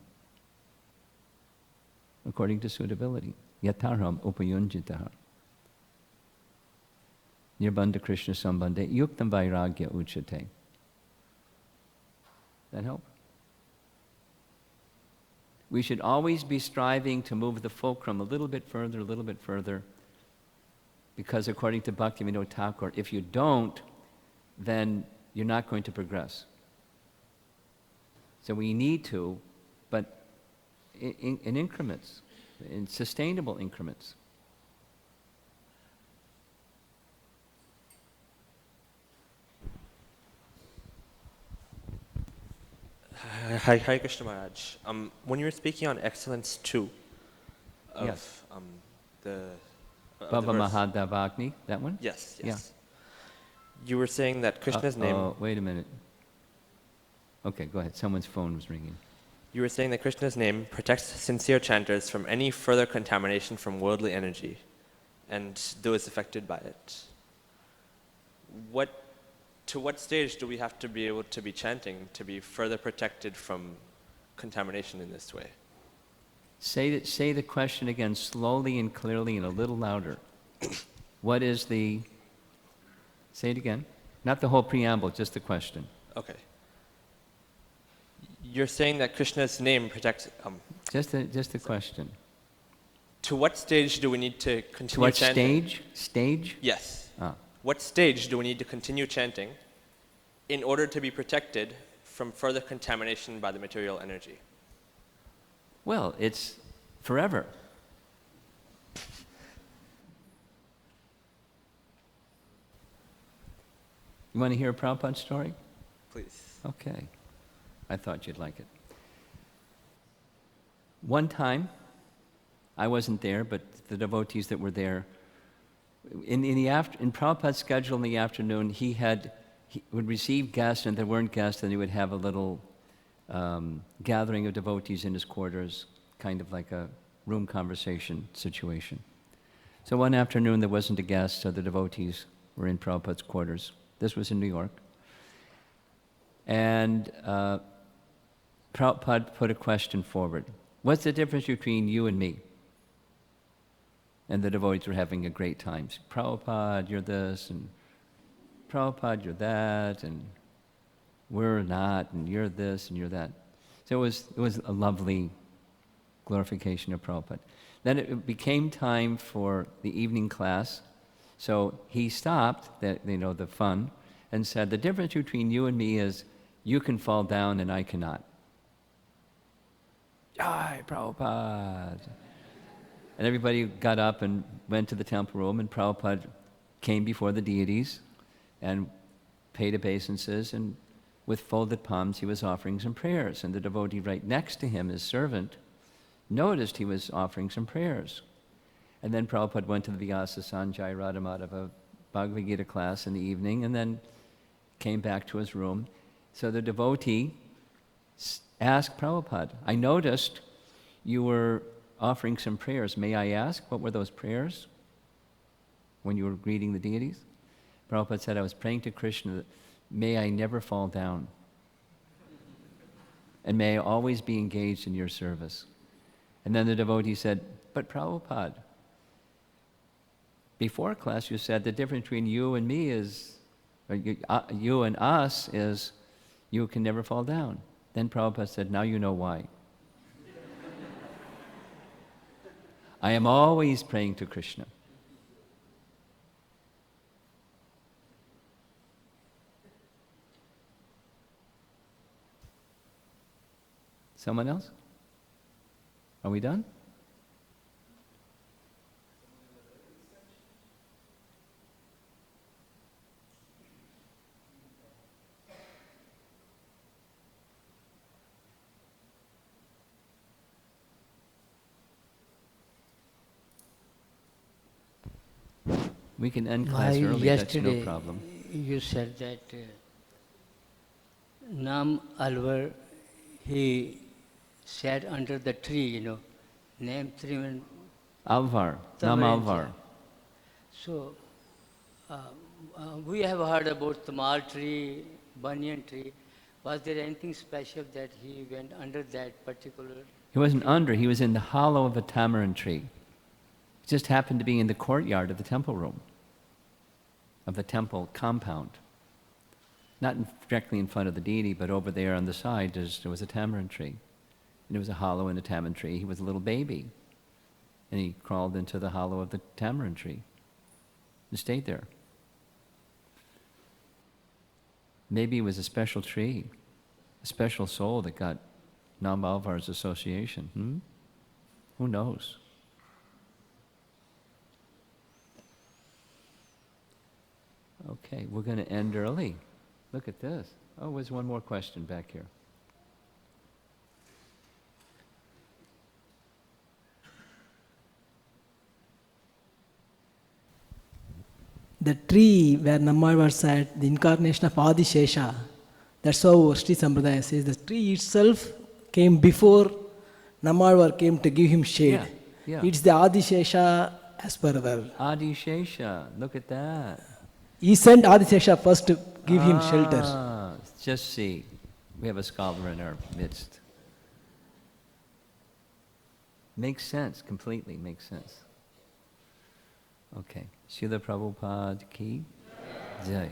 [SPEAKER 1] according to suitability. Yataram upayunjitaha. Nirbandha Krishna sambandhe yuktam vairagya uchate. That help? We should always be striving to move the fulcrum a little bit further, because according to Bhaktivinoda Thakur, if you don't, then you're not going to progress. So we need to, but in increments, in sustainable increments.
[SPEAKER 6] Hi, Krishna Maharaj. When you were speaking on excellence 2 of
[SPEAKER 1] Yes.
[SPEAKER 6] the
[SPEAKER 1] Bhava
[SPEAKER 6] verse-
[SPEAKER 1] Mahadavagni, that one?
[SPEAKER 6] Yes,
[SPEAKER 1] Yeah.
[SPEAKER 6] yes. You were saying that Krishna's name.
[SPEAKER 1] Oh, wait a minute. Okay, go ahead. Someone's phone was ringing.
[SPEAKER 6] You were saying that Krishna's name protects sincere chanters from any further contamination from worldly energy, and those affected by it. To what stage do we have to be able to be chanting to be further protected from contamination in this way?
[SPEAKER 1] Say the question again slowly and clearly and a little louder. What is the... Say it again. Not the whole preamble, just the question.
[SPEAKER 6] Okay. You're saying that Krishna's name protects...
[SPEAKER 1] Just the question.
[SPEAKER 6] to what stage do we need to
[SPEAKER 1] To
[SPEAKER 6] continue
[SPEAKER 1] what
[SPEAKER 6] chanting?
[SPEAKER 1] stage?
[SPEAKER 6] Yes.
[SPEAKER 1] Ah.
[SPEAKER 6] What stage do we need to continue chanting in order to be protected from further contamination by the material energy?
[SPEAKER 1] Well, it's forever. You want to hear a Prabhupada story?
[SPEAKER 6] Please.
[SPEAKER 1] Okay. I thought you'd like it. One time, I wasn't there, but the devotees that were there, in Prabhupada's schedule in the afternoon, he would receive guests, and if there weren't guests, then he would have a little gathering of devotees in his quarters, kind of like a room conversation situation. So one afternoon, there wasn't a guest, so the devotees were in Prabhupada's quarters. This was in New York. And Prabhupada put a question forward. What's the difference between you and me? And the devotees were having a great time. Prabhupada, you're this, and Prabhupada, you're that, and we're not, and you're this, and you're that. So it was a lovely glorification of Prabhupada. Then it became time for the evening class. So he stopped the fun and said, the difference between you and me is you can fall down and I cannot. Jai Prabhupada. And everybody got up and went to the temple room, and Prabhupada came before the deities and paid obeisances, and with folded palms he was offering some prayers. And the devotee right next to him, his servant, noticed he was offering some prayers. And then Prabhupada went to the Vyasa Sanjay Radhamadava Bhagavad Gita class in the evening, and then came back to his room. So the devotee asked Prabhupada, I noticed you were offering some prayers. May I ask, what were those prayers when you were greeting the deities? Prabhupada said, I was praying to Krishna that may I never fall down, and may I always be engaged in your service. And then the devotee said, but Prabhupada, before class you said the difference between you and me is, or you and us is, you can never fall down. Then Prabhupada said, now you know why. I am always praying to Krishna. Someone else? Are we done? We can end class early, that's no problem.
[SPEAKER 7] You said that Nam Alvar, he sat under the tree, name Triman.
[SPEAKER 1] Alvar, Nam Alvar.
[SPEAKER 7] So, We have heard about the mal tree, banyan tree. Was there anything special that he went under that particular?
[SPEAKER 1] He wasn't under, he was in the hollow of a tamarind tree. It just happened to be in the courtyard of the temple room, of the temple compound. Not directly in front of the deity, but over there on the side, there was a tamarind tree. And there was a hollow in the tamarind tree. He was a little baby. And he crawled into the hollow of the tamarind tree and stayed there. Maybe it was a special tree, a special soul that got Nambalvar's association. Who knows? Okay, we're going to end early. Look at this. Oh, there's one more question back here.
[SPEAKER 8] The tree where Nammalvar sat, the incarnation of Adi Shesha, that's how Sri Sampradaya says the tree itself came before Nammalvar came to give him shade.
[SPEAKER 1] Yeah.
[SPEAKER 8] It's the Adi Shesha as per our.
[SPEAKER 1] Adi Shesha, look at that.
[SPEAKER 8] He sent Adi Shesha first to give him shelter.
[SPEAKER 1] Just see, we have a scholar in our midst. Makes sense, completely makes sense. Okay, Srila Prabhupada ki jai.